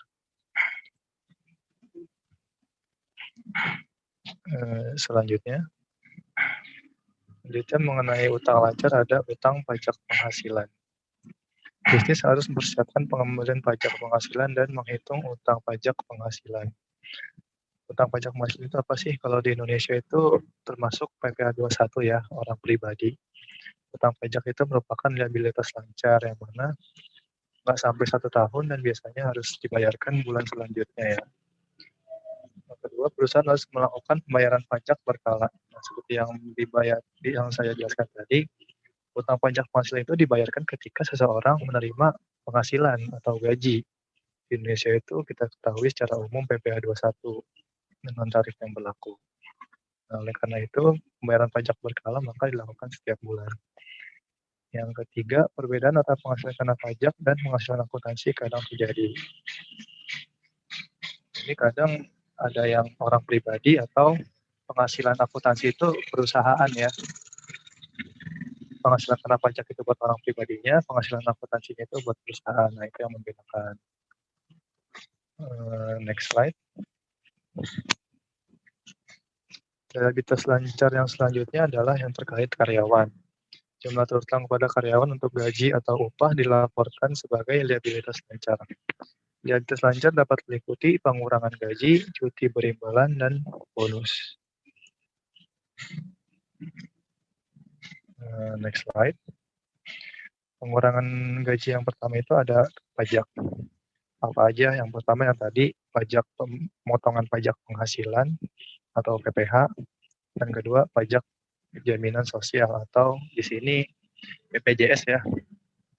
Selanjutnya mengenai utang lancar, ada utang pajak penghasilan. Bisnis harus mempersiapkan pengembalian pajak penghasilan dan menghitung utang pajak penghasilan. Utang pajak penghasilan itu apa sih? Kalau di Indonesia itu termasuk PPh 21 ya, orang pribadi. Utang pajak itu merupakan liabilitas lancar yang mana nggak sampai 1 tahun dan biasanya harus dibayarkan bulan selanjutnya ya. Yang kedua, perusahaan harus melakukan pembayaran pajak berkala. Nah, seperti yang saya jelaskan tadi, Utang pajak penghasilan itu dibayarkan ketika seseorang menerima penghasilan atau gaji. Di Indonesia itu kita ketahui secara umum PPh 21 dengan tarif yang berlaku. Nah, oleh karena itu, pembayaran pajak berkala maka dilakukan setiap bulan. Yang ketiga, perbedaan antara penghasilan kena pajak dan penghasilan akuntansi kadang terjadi. Ini kadang ada yang orang pribadi atau penghasilan akuntansi itu perusahaan ya. Penghasilan kena pajak itu buat orang pribadinya, penghasilan akuntansinya itu buat perusahaan. Nah, itu yang membedakan. Next slide. Liabilitas lancar yang selanjutnya adalah yang terkait karyawan. Jumlah terutang kepada karyawan untuk gaji atau upah dilaporkan sebagai liabilitas lancar. Liabilitas lancar dapat meliputi pengurangan gaji, cuti berimbalan, dan bonus. Next slide. Pengurangan gaji yang pertama itu ada pajak. Apa aja? Yang pertama yang tadi, pajak pemotongan pajak penghasilan atau PPh. Dan kedua, pajak jaminan sosial atau di sini BPJS ya,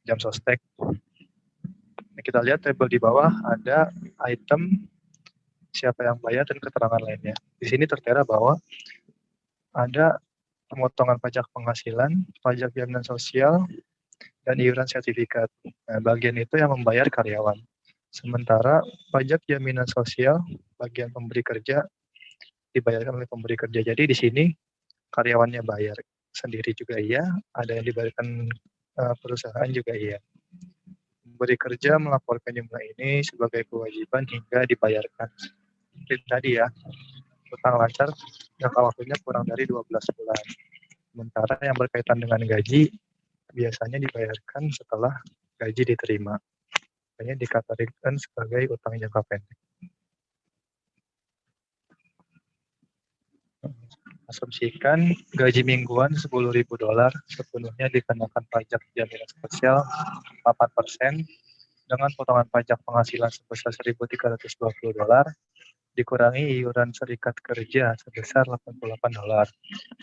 jam sostek. Nah, kita lihat tabel di bawah ada item siapa yang bayar dan keterangan lainnya. Di sini tertera bahwa ada pemotongan pajak penghasilan, pajak jaminan sosial, dan iuran sertifikat. Nah, bagian itu yang membayar karyawan. Sementara pajak jaminan sosial, bagian pemberi kerja, dibayarkan oleh pemberi kerja. Jadi di sini karyawannya bayar sendiri juga iya, ada yang dibayarkan perusahaan juga iya. Pemberi kerja melaporkan jumlah ini sebagai kewajiban hingga dibayarkan. Seperti tadi ya, utang lancar jangka waktunya kurang dari 12 bulan. Sementara yang berkaitan dengan gaji biasanya dibayarkan setelah gaji diterima. Makanya dikategorikan sebagai utang jangka pendek. Asumsikan gaji mingguan $10.000 sepenuhnya dikenakan pajak jaminan sosial 8% dengan potongan pajak penghasilan sebesar $1.320 dikurangi iuran serikat kerja sebesar $88.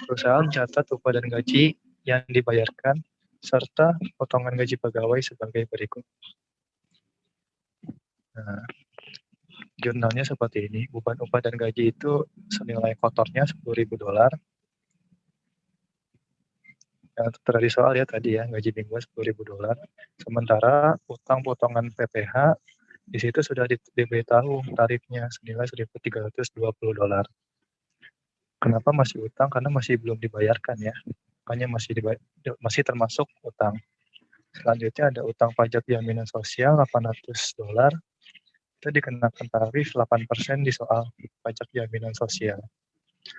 Perusahaan mencatat upah dan gaji yang dibayarkan serta potongan gaji pegawai sebagai berikut. Nah, jurnalnya seperti ini. Beban upah dan gaji itu senilai kotornya $10.000. Yang tertera di soal ya tadi ya, gaji mingguan $10.000. Sementara utang potongan PPh di situ sudah diberitahu tarifnya senilai $1.320. Kenapa masih utang? Karena masih belum dibayarkan ya. Makanya masih termasuk utang. Selanjutnya ada utang pajak jaminan sosial $800. Itu dikenakan tarif 8% di soal pajak jaminan sosial.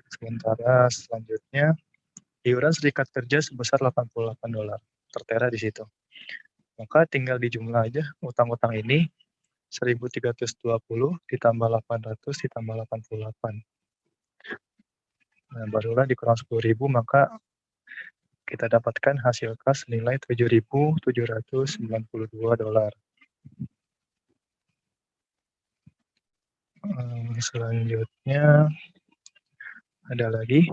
Sementara selanjutnya iuran serikat kerja sebesar $88 tertera di situ. Maka tinggal dijumlah aja utang-utang ini 1.320 ditambah 800 ditambah 88. Nah, barulah dikurang 10.000 maka kita dapatkan hasil kas nilai $7.792. Selanjutnya ada lagi.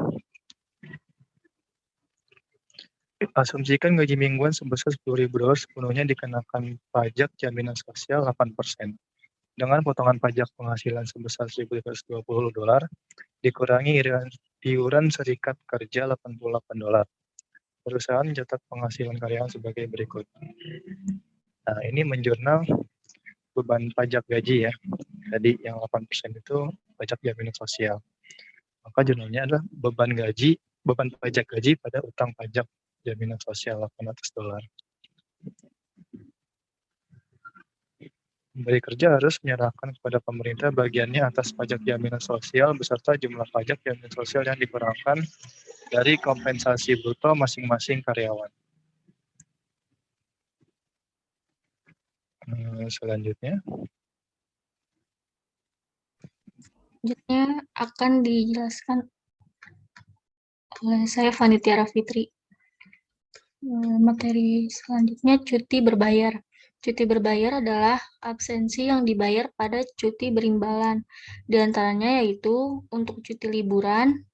Asumsikan gaji mingguan sebesar $10.000 sepenuhnya dikenakan pajak jaminan sosial 8%. Dengan potongan pajak penghasilan sebesar $1.320 dikurangi iuran serikat kerja $88. Perusahaan mencatat penghasilan karyawan sebagai berikut. Nah, ini menjurnal beban pajak gaji ya. Tadi yang 8% itu pajak jaminan sosial. Maka jurnalnya adalah beban pajak gaji pada utang pajak jaminan sosial $800. Pemberi kerja harus menyerahkan kepada pemerintah bagiannya atas pajak jaminan sosial beserta jumlah pajak jaminan sosial yang dikurangkan dari kompensasi bruto masing-masing karyawan. Selanjutnya akan dijelaskan oleh saya Fani Tiara Fitri. Materi selanjutnya cuti berbayar. Cuti berbayar adalah absensi yang dibayar pada cuti berimbalan. Di antaranya yaitu untuk cuti liburan,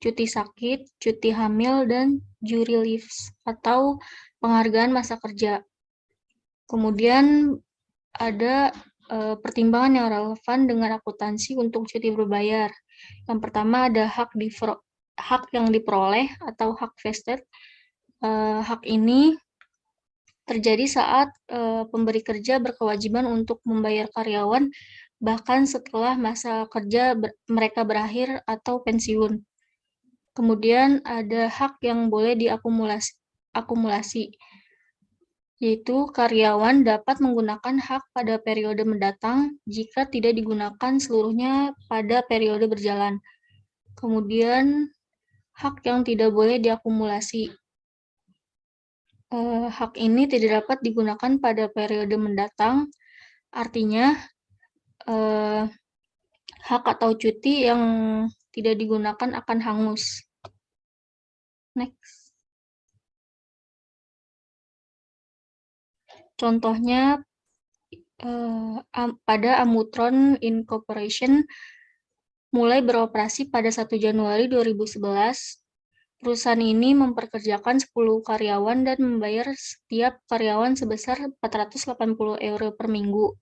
cuti sakit, cuti hamil, dan jury leaves atau penghargaan masa kerja. Kemudian ada pertimbangan yang relevan dengan akuntansi untuk cuti berbayar. Yang pertama ada hak yang diperoleh atau hak vested. Hak ini terjadi saat pemberi kerja berkewajiban untuk membayar karyawan bahkan setelah masa kerja mereka berakhir atau pensiun. Kemudian ada hak yang boleh diakumulasi, yaitu karyawan dapat menggunakan hak pada periode mendatang jika tidak digunakan seluruhnya pada periode berjalan. Kemudian hak yang tidak boleh diakumulasi. Hak ini tidak dapat digunakan pada periode mendatang, artinya hak atau cuti yang tidak digunakan akan hangus. Next. Contohnya pada Amutron Incorporation mulai beroperasi pada 1 Januari 2011. Perusahaan ini memperkerjakan 10 karyawan dan membayar setiap karyawan sebesar 480 euro per minggu.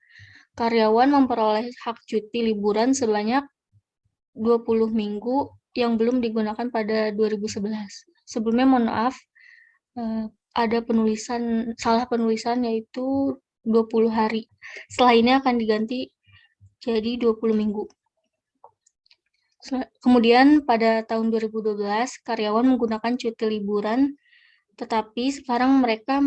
Karyawan memperoleh hak cuti liburan sebanyak 20 minggu yang belum digunakan pada 2011. Sebelumnya mohon maaf, ada salah penulisan yaitu 20 hari. Setelah ini akan diganti jadi 20 minggu. Kemudian pada tahun 2012, karyawan menggunakan cuti liburan, tetapi sekarang mereka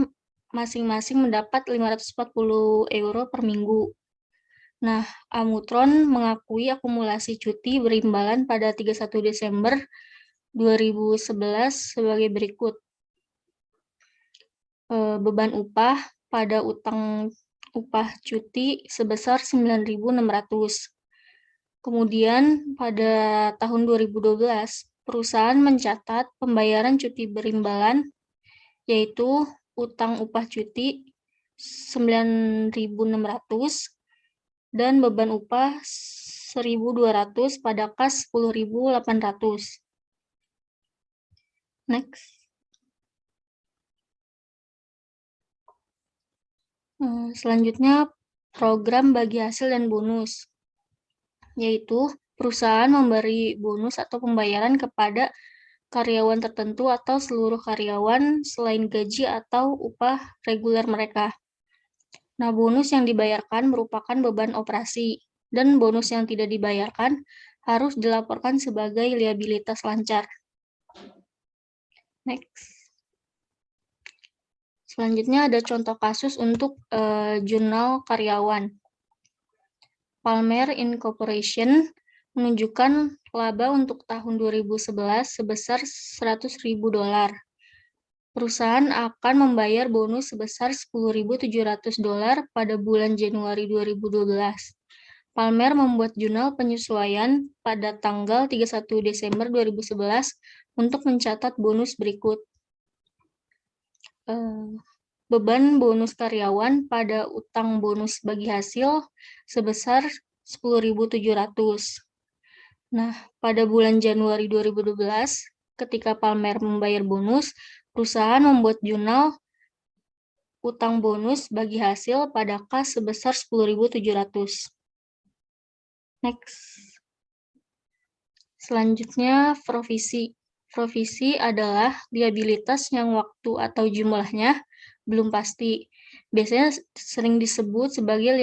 masing-masing mendapat 540 euro per minggu. Nah, Amutron mengakui akumulasi cuti berimbalan pada 31 Desember 2011 sebagai berikut. Beban upah pada utang upah cuti sebesar 9.600. Kemudian pada tahun 2012, perusahaan mencatat pembayaran cuti berimbalan, yaitu utang upah cuti 9.600 dan beban upah 1.200 pada kas 10.800. Next. Selanjutnya, program bagi hasil dan bonus, yaitu perusahaan memberi bonus atau pembayaran kepada karyawan tertentu atau seluruh karyawan selain gaji atau upah reguler mereka. Nah, bonus yang dibayarkan merupakan beban operasi, dan bonus yang tidak dibayarkan harus dilaporkan sebagai liabilitas lancar. Next. Selanjutnya ada contoh kasus untuk jurnal karyawan. Palmer Incorporation menunjukkan laba untuk tahun 2011 sebesar $100.000. Perusahaan akan membayar bonus sebesar $10.700 pada bulan Januari 2012. Palmer membuat jurnal penyesuaian pada tanggal 31 Desember 2011 untuk mencatat bonus berikut. Beban bonus karyawan pada utang bonus bagi hasil sebesar 10.700. Nah, pada bulan Januari 2012, ketika Palmer membayar bonus, perusahaan membuat jurnal utang bonus bagi hasil pada kas sebesar 10.700. Next. Selanjutnya, provisi. Provisi adalah liabilitas yang waktu atau jumlahnya belum pasti. Biasanya sering disebut sebagai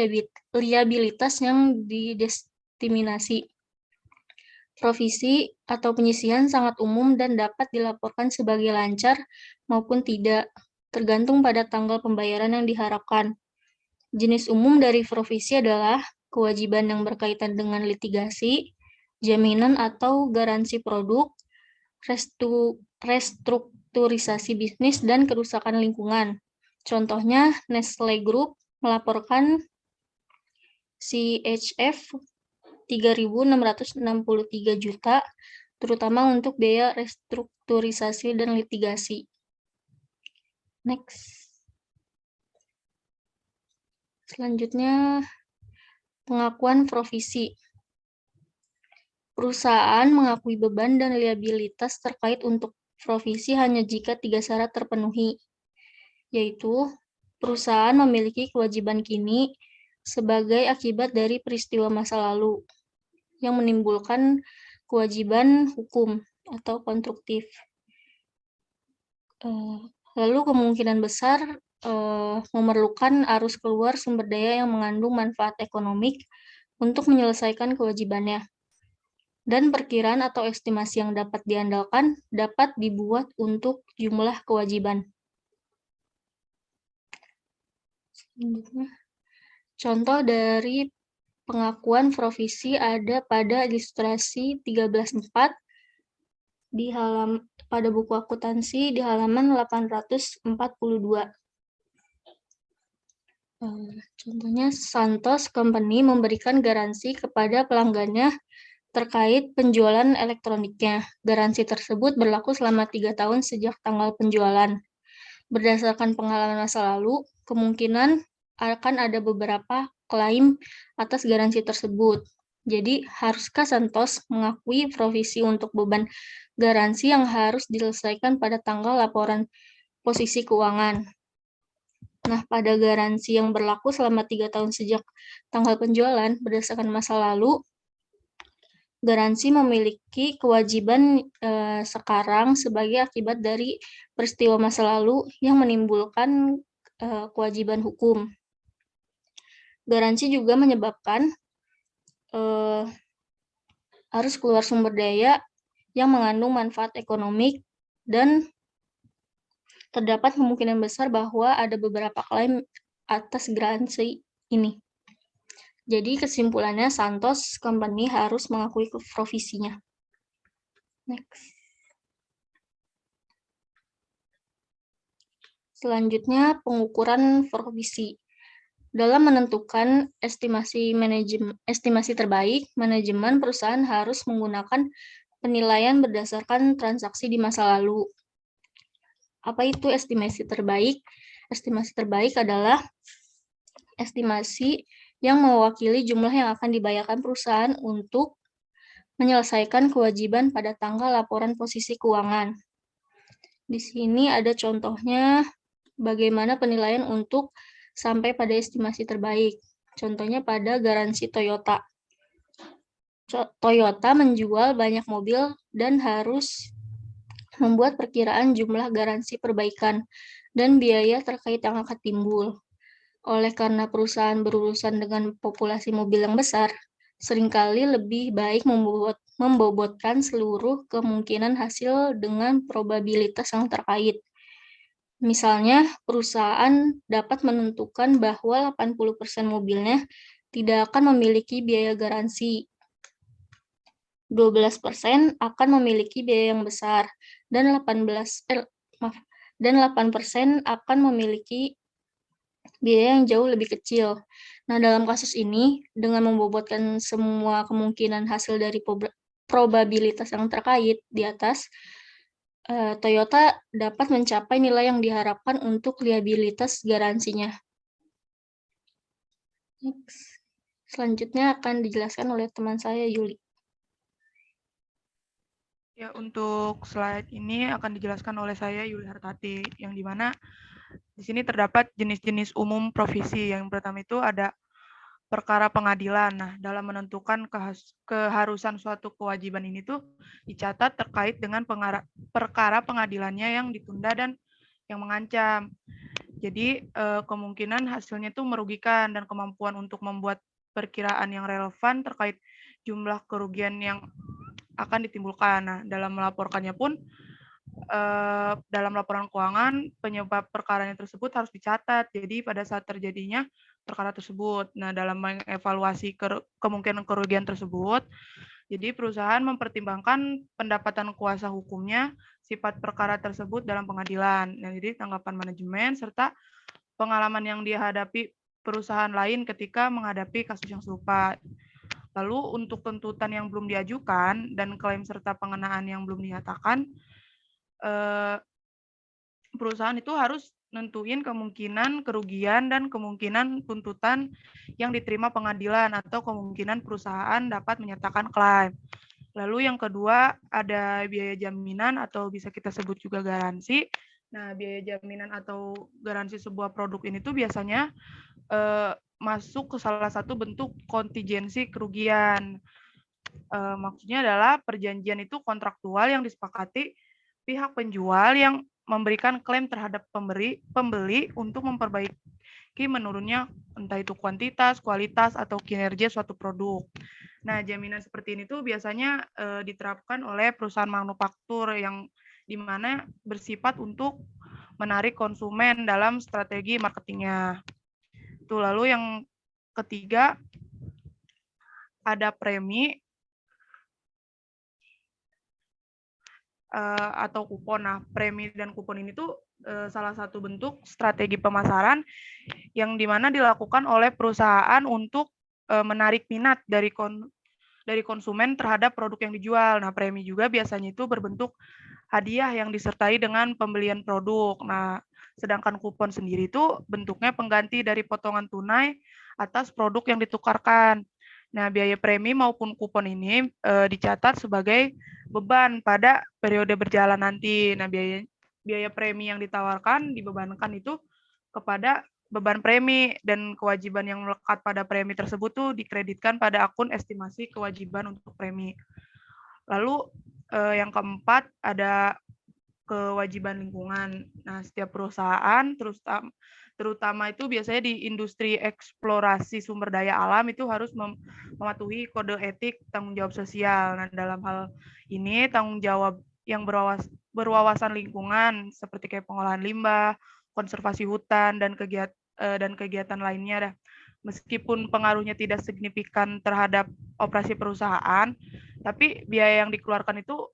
liabilitas yang didestimasi. Provisi atau penyisihan sangat umum dan dapat dilaporkan sebagai lancar maupun tidak, tergantung pada tanggal pembayaran yang diharapkan. Jenis umum dari provisi adalah kewajiban yang berkaitan dengan litigasi, jaminan atau garansi produk, restrukturisasi bisnis, dan kerusakan lingkungan. Contohnya, Nestle Group melaporkan CHF 3.663 juta, terutama untuk biaya restrukturisasi dan litigasi. Next. Selanjutnya, pengakuan provisi. Perusahaan mengakui beban dan liabilitas terkait untuk provisi hanya jika 3 syarat terpenuhi, yaitu perusahaan memiliki kewajiban kini sebagai akibat dari peristiwa masa lalu yang menimbulkan kewajiban hukum atau konstruktif. Lalu kemungkinan besar memerlukan arus keluar sumber daya yang mengandung manfaat ekonomik untuk menyelesaikan kewajibannya. Dan perkiraan atau estimasi yang dapat diandalkan dapat dibuat untuk jumlah kewajiban. Selanjutnya, contoh dari pengakuan provisi ada pada ilustrasi 13.4 pada buku akuntansi di halaman 842. Contohnya, Santos Company memberikan garansi kepada pelanggannya terkait penjualan elektroniknya. Garansi tersebut berlaku selama 3 tahun sejak tanggal penjualan. Berdasarkan pengalaman masa lalu, kemungkinan akan ada beberapa klaim atas garansi tersebut. Jadi, haruskah Santos mengakui provisi untuk beban garansi yang harus diselesaikan pada tanggal laporan posisi keuangan? Nah, pada garansi yang berlaku selama 3 tahun sejak tanggal penjualan, berdasarkan masa lalu, garansi memiliki kewajiban sekarang sebagai akibat dari peristiwa masa lalu yang menimbulkan kewajiban hukum. Garansi juga menyebabkan harus keluar sumber daya yang mengandung manfaat ekonomik dan terdapat kemungkinan besar bahwa ada beberapa klaim atas garansi ini. Jadi kesimpulannya Santos Company harus mengakui provisinya. Next. Selanjutnya pengukuran provisi. Dalam menentukan estimasi terbaik, manajemen perusahaan harus menggunakan penilaian berdasarkan transaksi di masa lalu. Apa itu estimasi terbaik? Estimasi terbaik adalah estimasi yang mewakili jumlah yang akan dibayarkan perusahaan untuk menyelesaikan kewajiban pada tanggal laporan posisi keuangan. Di sini ada contohnya bagaimana penilaian untuk sampai pada estimasi terbaik. Contohnya pada garansi Toyota. Toyota menjual banyak mobil dan harus membuat perkiraan jumlah garansi perbaikan dan biaya terkait yang akan timbul. Oleh karena perusahaan berurusan dengan populasi mobil yang besar, seringkali lebih baik membobotkan seluruh kemungkinan hasil dengan probabilitas yang terkait. Misalnya, perusahaan dapat menentukan bahwa 80% mobilnya tidak akan memiliki biaya garansi. 12% akan memiliki biaya yang besar, dan 8% akan memiliki biaya yang jauh lebih kecil. Nah, dalam kasus ini, dengan membobotkan semua kemungkinan hasil dari probabilitas yang terkait di atas, Toyota dapat mencapai nilai yang diharapkan untuk liabilitas garansinya. Next. Selanjutnya akan dijelaskan oleh teman saya, Yuli. Ya, untuk slide ini akan dijelaskan oleh saya, Yuli Hartati, yang dimana di sini terdapat jenis-jenis umum provisi. Yang pertama itu ada perkara pengadilan. Nah, dalam menentukan keharusan suatu kewajiban ini tuh dicatat terkait dengan perkara pengadilannya yang ditunda dan yang mengancam. Jadi kemungkinan hasilnya itu merugikan dan kemampuan untuk membuat perkiraan yang relevan terkait jumlah kerugian yang akan ditimbulkan. Nah, dalam melaporkannya pun dalam laporan keuangan penyebab perkaranya tersebut harus dicatat. Jadi pada saat terjadinya perkara tersebut. Nah, dalam mengevaluasi kemungkinan kerugian tersebut, jadi perusahaan mempertimbangkan pendapatan kuasa hukumnya, sifat perkara tersebut dalam pengadilan. Nah, jadi tanggapan manajemen serta pengalaman yang dihadapi perusahaan lain ketika menghadapi kasus yang serupa. Lalu untuk tuntutan yang belum diajukan dan klaim serta pengenaan yang belum dinyatakan, perusahaan itu harus nentuin kemungkinan kerugian dan kemungkinan tuntutan yang diterima pengadilan atau kemungkinan perusahaan dapat menyatakan klaim. Lalu yang kedua ada biaya jaminan atau bisa kita sebut juga garansi. Nah, biaya jaminan atau garansi sebuah produk ini tuh biasanya masuk ke salah satu bentuk kontingensi kerugian. Maksudnya adalah perjanjian itu kontraktual yang disepakati pihak penjual yang memberikan klaim terhadap pembeli untuk memperbaiki menurunnya entah itu kuantitas, kualitas, atau kinerja suatu produk. Nah, jaminan seperti ini tuh biasanya diterapkan oleh perusahaan manufaktur yang dimana bersifat untuk menarik konsumen dalam strategi marketingnya. Itu lalu yang ketiga ada premi atau kupon. Nah, premi dan kupon ini tuh salah satu bentuk strategi pemasaran yang dimana dilakukan oleh perusahaan untuk menarik minat dari konsumen terhadap produk yang dijual. Nah, premi juga biasanya itu berbentuk hadiah yang disertai dengan pembelian produk. Nah, sedangkan kupon sendiri itu bentuknya pengganti dari potongan tunai atas produk yang ditukarkan. Nah, biaya premi maupun kupon ini dicatat sebagai beban pada periode berjalan nanti. Nah, biaya premi yang ditawarkan dibebankan itu kepada beban premi dan kewajiban yang melekat pada premi tersebut tuh dikreditkan pada akun estimasi kewajiban untuk premi. Lalu yang keempat ada kewajiban lingkungan. Nah, setiap perusahaan terutama itu biasanya di industri eksplorasi sumber daya alam itu harus mematuhi kode etik tanggung jawab sosial. Nah, dalam hal ini tanggung jawab yang berwawasan lingkungan seperti kayak pengolahan limbah, konservasi hutan dan kegiatan lainnya. Meskipun pengaruhnya tidak signifikan terhadap operasi perusahaan, tapi biaya yang dikeluarkan itu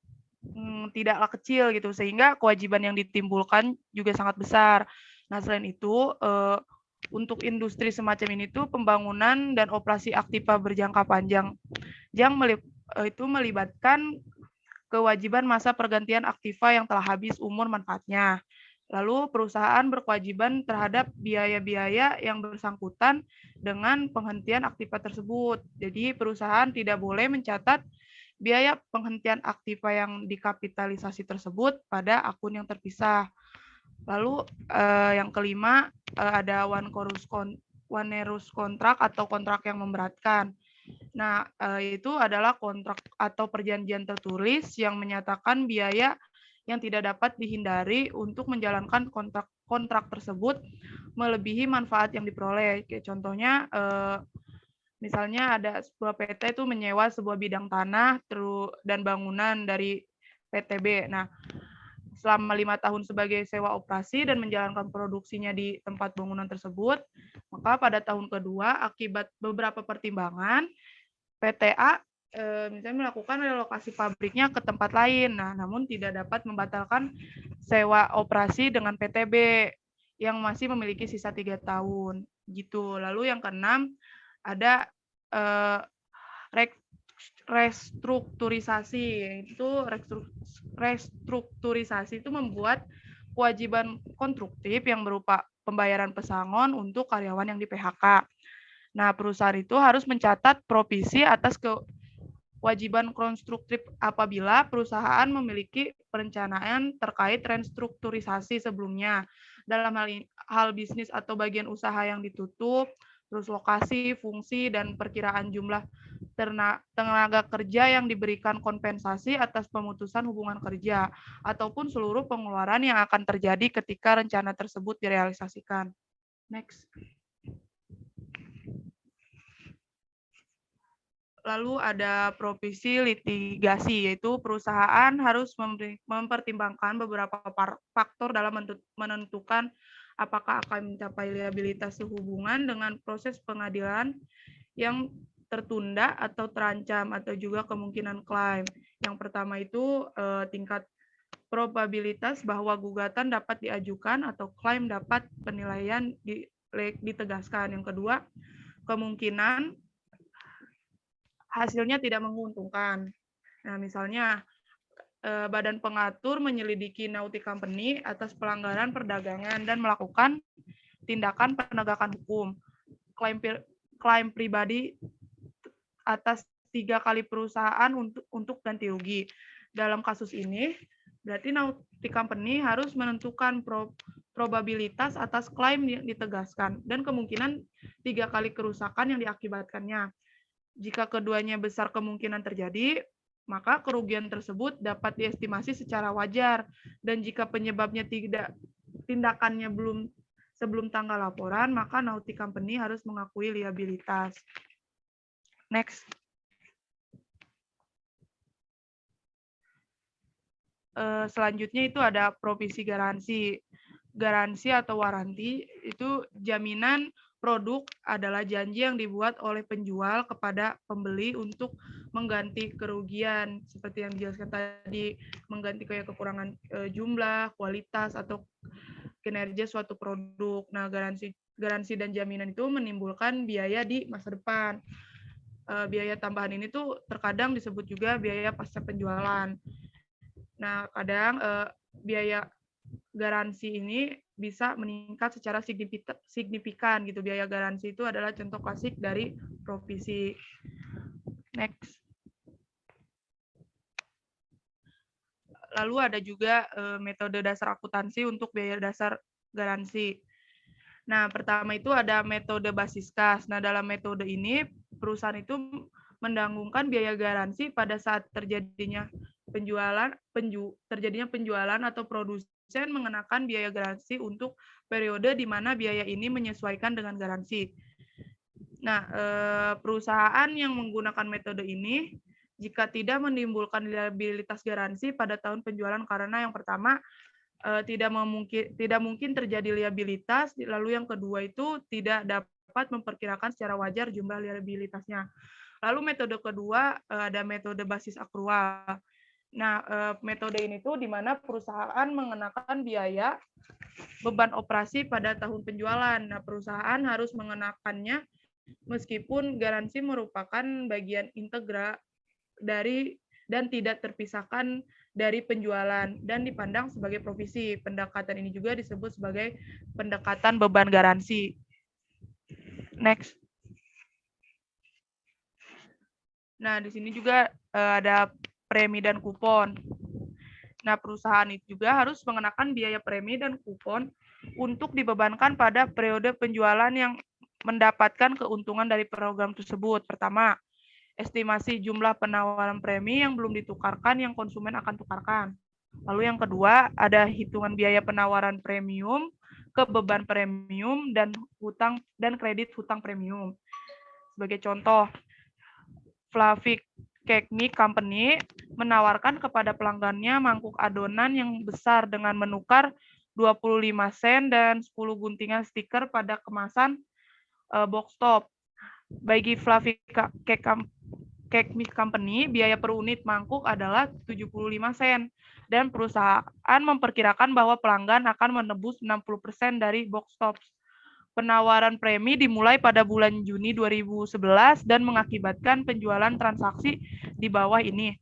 tidaklah kecil gitu, sehingga kewajiban yang ditimbulkan juga sangat besar. Nah, selain itu, untuk industri semacam ini tuh pembangunan dan operasi aktiva berjangka panjang yang itu melibatkan kewajiban masa pergantian aktiva yang telah habis umur manfaatnya. Lalu perusahaan berkewajiban terhadap biaya-biaya yang bersangkutan dengan penghentian aktiva tersebut. Jadi perusahaan tidak boleh mencatat biaya penghentian aktiva yang dikapitalisasi tersebut pada akun yang terpisah. Lalu yang kelima ada onerous kontrak atau kontrak yang memberatkan. Nah, itu adalah kontrak atau perjanjian tertulis yang menyatakan biaya yang tidak dapat dihindari untuk menjalankan kontrak tersebut melebihi manfaat yang diperoleh. Kayak contohnya, misalnya ada sebuah PT itu menyewa sebuah bidang tanah dan bangunan dari PTB. Nah, selama 5 tahun sebagai sewa operasi dan menjalankan produksinya di tempat bangunan tersebut, maka pada tahun kedua akibat beberapa pertimbangan, PTA misalnya melakukan relokasi pabriknya ke tempat lain. Nah, namun tidak dapat membatalkan sewa operasi dengan PTB yang masih memiliki sisa 3 tahun. Gitu. Lalu yang keenam ada restrukturisasi. Restrukturisasi itu membuat kewajiban konstruktif yang berupa pembayaran pesangon untuk karyawan yang di PHK. Nah, perusahaan itu harus mencatat provisi atas kewajiban konstruktif apabila perusahaan memiliki perencanaan terkait restrukturisasi sebelumnya. Dalam hal bisnis atau bagian usaha yang ditutup, terus lokasi, fungsi, dan perkiraan jumlah tenaga kerja yang diberikan kompensasi atas pemutusan hubungan kerja, ataupun seluruh pengeluaran yang akan terjadi ketika rencana tersebut direalisasikan. Next. Lalu ada provisi litigasi, yaitu perusahaan harus mempertimbangkan beberapa faktor dalam menentukan apakah akan mencapai liabilitas sehubungan dengan proses pengadilan yang tertunda atau terancam, atau juga kemungkinan klaim. Yang pertama itu tingkat probabilitas bahwa gugatan dapat diajukan atau klaim dapat penilaian ditegaskan. Yang kedua, kemungkinan hasilnya tidak menguntungkan. Nah, misalnya badan pengatur menyelidiki Naughty Company atas pelanggaran perdagangan dan melakukan tindakan penegakan hukum. Klaim pribadi atas 3 kali perusahaan untuk ganti rugi. Dalam kasus ini, berarti Naughty Company harus menentukan probabilitas atas klaim yang ditegaskan dan kemungkinan 3 kali kerusakan yang diakibatkannya. Jika keduanya besar kemungkinan terjadi, maka kerugian tersebut dapat diestimasi secara wajar, dan jika penyebabnya tindakannya sebelum tanggal laporan, maka Naughty Company harus mengakui liabilitas. Next. Selanjutnya itu ada provisi garansi. Garansi atau waranti itu jaminan produk adalah janji yang dibuat oleh penjual kepada pembeli untuk mengganti kerugian, seperti yang dijelaskan tadi, mengganti kayak kekurangan jumlah, kualitas, atau kinerja suatu produk. Nah, garansi dan jaminan itu menimbulkan biaya di masa depan. Biaya tambahan ini tuh terkadang disebut juga biaya pasca penjualan. Nah, kadang biaya garansi ini bisa meningkat secara signifikan gitu. Biaya garansi itu adalah contoh klasik dari provisi. Next. Lalu ada juga metode dasar akuntansi untuk biaya dasar garansi. Nah, pertama itu ada metode basis kas. Nah, dalam metode ini perusahaan itu mendanggungkan biaya garansi pada saat terjadinya penjualan atau produsen mengenakan biaya garansi untuk periode di mana biaya ini menyesuaikan dengan garansi. Nah, perusahaan yang menggunakan metode ini jika tidak menimbulkan liabilitas garansi pada tahun penjualan karena yang pertama tidak mungkin terjadi liabilitas, lalu yang kedua itu tidak dapat memperkirakan secara wajar jumlah liabilitasnya. Lalu metode kedua ada metode basis akrual. Nah, metode ini tuh di mana perusahaan mengenakan biaya beban operasi pada tahun penjualan. Nah, perusahaan harus mengenakannya meskipun garansi merupakan bagian integral dari dan tidak terpisahkan dari penjualan dan dipandang sebagai provisi. Pendekatan ini juga disebut sebagai pendekatan beban garansi. Next. Nah, di sini juga ada premi dan kupon. Nah, perusahaan itu juga harus mengenakan biaya premi dan kupon untuk dibebankan pada periode penjualan yang mendapatkan keuntungan dari program tersebut. Pertama, estimasi jumlah penawaran premi yang belum ditukarkan yang konsumen akan tukarkan. Lalu yang kedua, ada hitungan biaya penawaran premium ke beban premium dan hutang dan kredit hutang premium. Sebagai contoh, Fluffy Cake Company menawarkan kepada pelanggannya mangkuk adonan yang besar dengan menukar 25 sen dan 10 guntingan stiker pada kemasan box top. Bagi Fluffy Cake Company, biaya per unit mangkuk adalah 75 sen dan perusahaan memperkirakan bahwa pelanggan akan menebus 60% dari box tops. Penawaran premi dimulai pada bulan Juni 2011 dan mengakibatkan penjualan transaksi di bawah ini.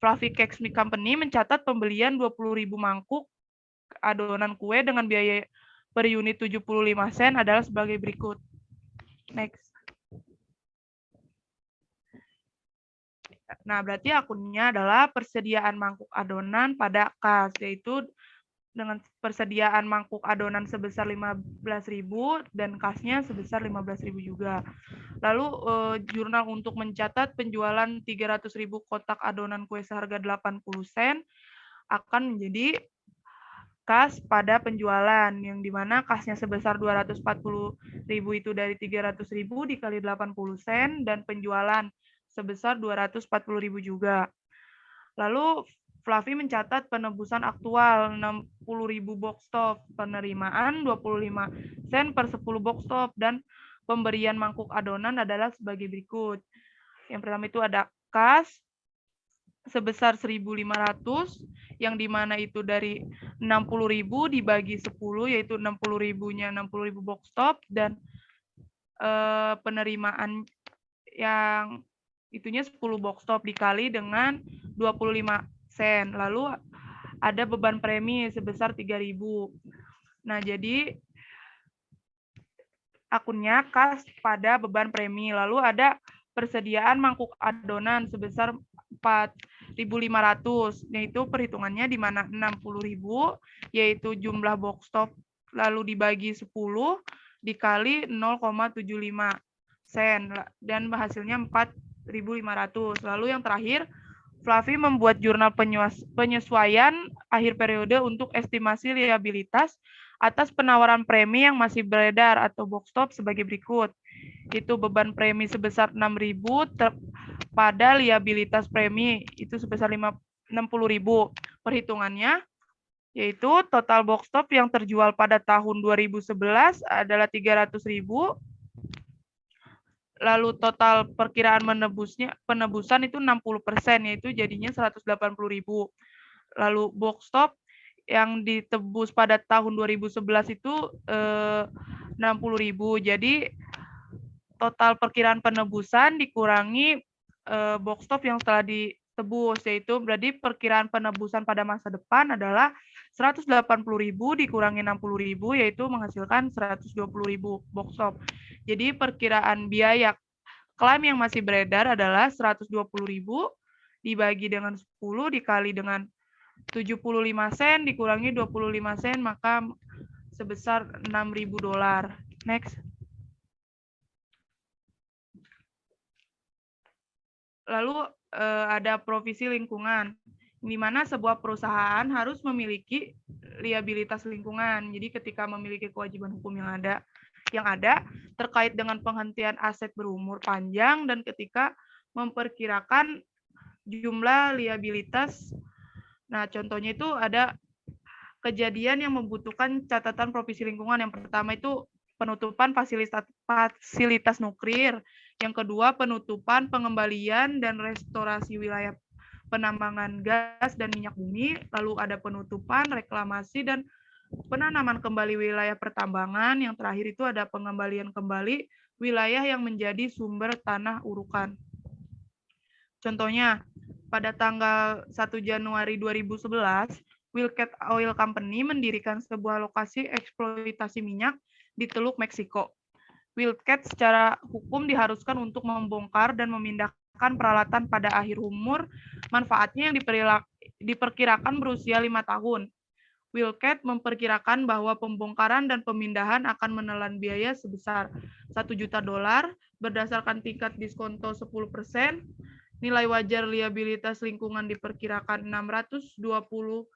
Fluffy Cake Company mencatat pembelian 20.000 mangkuk adonan kue dengan biaya per unit 75 sen adalah sebagai berikut. Next. Nah, berarti akunnya adalah persediaan mangkuk adonan pada kas, yaitu dengan persediaan mangkuk adonan sebesar 15.000 dan kasnya sebesar 15.000 juga. Lalu jurnal untuk mencatat penjualan 300.000 kotak adonan kue seharga 80 sen akan menjadi kas pada penjualan, yang dimana kasnya sebesar 240.000 itu dari 300.000 dikali 80 sen dan penjualan sebesar 240.000 juga. Lalu Fluffy mencatat penebusan aktual 60.000 box top, penerimaan 25 sen per 10 box top, dan pemberian mangkuk adonan adalah sebagai berikut. Yang pertama itu ada kas sebesar 1.500, yang dimana itu dari 60.000 dibagi 10, yaitu 60.000-nya 60.000 box top, dan penerimaan yang itunya 10 box top dikali dengan 25 sen. Lalu ada beban premi sebesar 3.000. Nah, jadi akunnya kas pada beban premi. Lalu ada persediaan mangkuk adonan sebesar 4.500, yaitu perhitungannya di mana 60.000 yaitu jumlah box top lalu dibagi 10 dikali 0,75 sen dan hasilnya 4.500. Lalu yang terakhir, Fluffy membuat jurnal penyesuaian akhir periode untuk estimasi liabilitas atas penawaran premi yang masih beredar atau box top sebagai berikut. Itu beban premi sebesar 6.000 pada liabilitas premi itu sebesar 60.000. Perhitungannya yaitu total box top yang terjual pada tahun 2011 adalah 300.000. Lalu total perkiraan penebusan itu 60%, yaitu jadinya 180.000. Lalu box top yang ditebus pada tahun 2011 itu 60.000. Jadi total perkiraan penebusan dikurangi box top yang telah ditebus, yaitu berarti perkiraan penebusan pada masa depan adalah 180.000 dikurangi 60.000, yaitu menghasilkan 120.000 box top. Jadi perkiraan biaya klaim yang masih beredar adalah 120.000 dibagi dengan 10 dikali dengan 75 sen dikurangi 25 sen, maka sebesar $6.000. Next. Lalu ada provisi lingkungan, di mana sebuah perusahaan harus memiliki liabilitas lingkungan. Jadi ketika memiliki kewajiban hukum yang ada terkait dengan penghentian aset berumur panjang dan ketika memperkirakan jumlah liabilitas. Nah, contohnya itu ada kejadian yang membutuhkan catatan provisi lingkungan. Yang pertama itu penutupan fasilitas nuklir. Yang kedua, penutupan, pengembalian, dan restorasi wilayah penambangan gas dan minyak bumi. Lalu ada penutupan, reklamasi, dan penanaman kembali wilayah pertambangan. Yang terakhir itu ada pengembalian kembali wilayah yang menjadi sumber tanah urukan. Contohnya, pada tanggal 1 Januari 2011, Wildcat Oil Company mendirikan sebuah lokasi eksploitasi minyak di Teluk Meksiko. Wildcat secara hukum diharuskan untuk membongkar dan memindahkan peralatan pada akhir umur manfaatnya yang diperkirakan berusia 5 tahun. Wildcat memperkirakan bahwa pembongkaran dan pemindahan akan menelan biaya sebesar $1 juta berdasarkan tingkat diskonto 10%. Nilai wajar liabilitas lingkungan diperkirakan $620.920.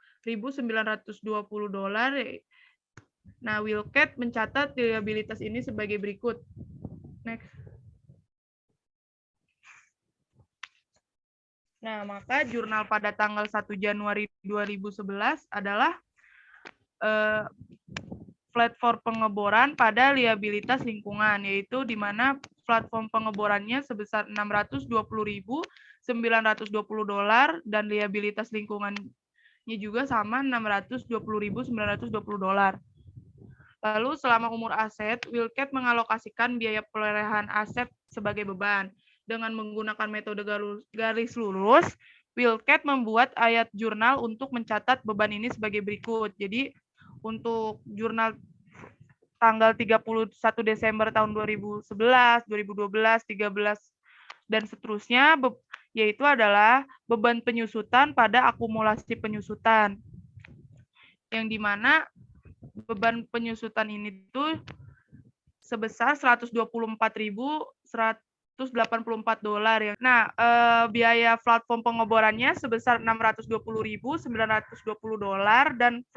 Nah, Wildcat mencatat liabilitas ini sebagai berikut. Next. Nah, maka jurnal pada tanggal 1 Januari 2011 adalah platform pengeboran pada liabilitas lingkungan, yaitu di mana platform pengeborannya sebesar $620.920 dan liabilitas lingkungannya juga sama $620.920. Lalu selama umur aset, Wildcat mengalokasikan biaya perolehan aset sebagai beban. Dengan menggunakan metode garis lurus, Wildcat membuat ayat jurnal untuk mencatat beban ini sebagai berikut. Jadi untuk jurnal tanggal 31 Desember tahun 2011, 2012, 13, dan seterusnya, yaitu adalah beban penyusutan pada akumulasi penyusutan. Yang dimana beban penyusutan ini tuh sebesar $124.184 ya. Nah, biaya platform pengeborannya sebesar $620.920 dan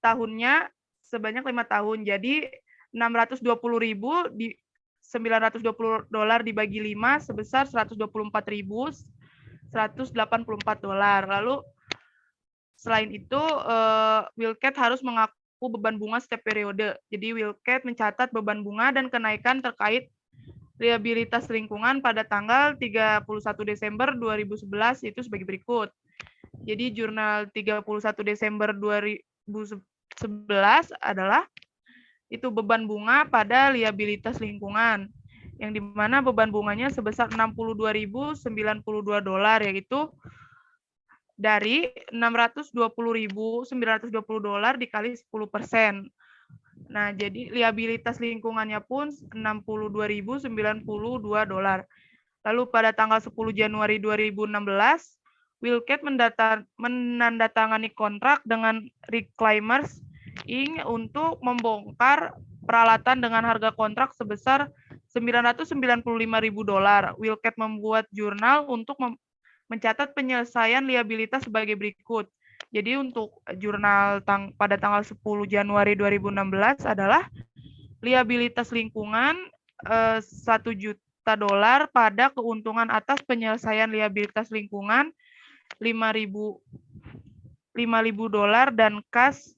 tahunnya sebanyak 5 tahun. Jadi $620.920 dibagi 5 sebesar $124.184. Lalu selain itu Wildcat harus mengaku beban bunga setiap periode. Jadi Wildcat mencatat beban bunga dan kenaikan terkait liabilitas lingkungan pada tanggal 31 Desember 2011 itu sebagai berikut. Jadi jurnal 31 Desember 2011 adalah itu beban bunga pada liabilitas lingkungan, yang dimana beban bunganya sebesar $62.092, yaitu dari $620.920 dikali 10%. Nah, jadi liabilitas lingkungannya pun $62.092. Lalu pada tanggal 10 Januari 2016, Wilket menandatangani kontrak dengan Reclaimers Inc. untuk membongkar peralatan dengan harga kontrak sebesar $995.000. Wilket membuat jurnal untuk mencatat penyelesaian liabilitas sebagai berikut. Jadi untuk jurnal pada tanggal 10 Januari 2016 adalah liabilitas lingkungan $1 juta pada keuntungan atas penyelesaian liabilitas lingkungan $5.000 dan kas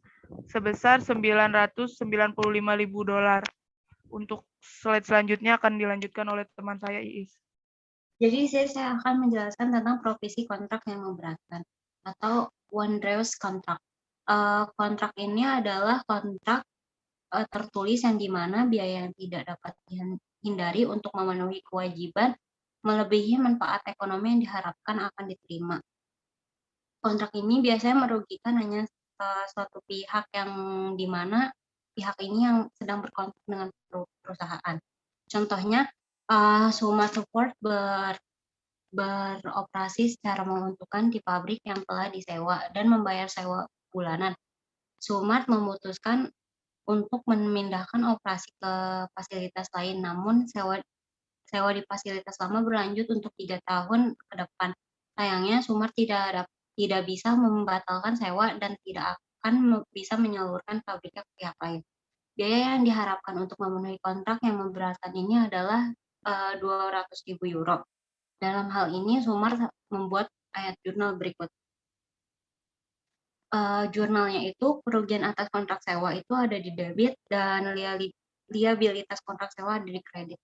sebesar $995.000. Untuk slide selanjutnya akan dilanjutkan oleh teman saya Iis. Jadi saya akan menjelaskan tentang provisi kontrak yang memberatkan atau onerous contract. Kontrak ini adalah kontrak tertulis yang dimana biaya yang tidak dapat dihindari untuk memenuhi kewajiban melebihi manfaat ekonomi yang diharapkan akan diterima. Kontrak ini biasanya merugikan hanya suatu pihak yang dimana pihak ini yang sedang berkontrak dengan perusahaan. Contohnya, Sumar Support beroperasi secara menguntungkan di pabrik yang telah disewa dan membayar sewa bulanan. Sumar memutuskan untuk memindahkan operasi ke fasilitas lain, namun sewa di fasilitas lama berlanjut untuk 3 tahun ke depan. Sayangnya, Sumar tidak bisa membatalkan sewa dan tidak akan bisa menyalurkan pabriknya ke pihak lain. Biaya yang diharapkan untuk memenuhi kontrak yang memberatkan ini adalah €200.000. Dalam hal ini, Sumar membuat ayat jurnal berikut. Jurnalnya itu kerugian atas kontrak sewa itu ada di debit dan liabilitas kontrak sewa ada di kredit.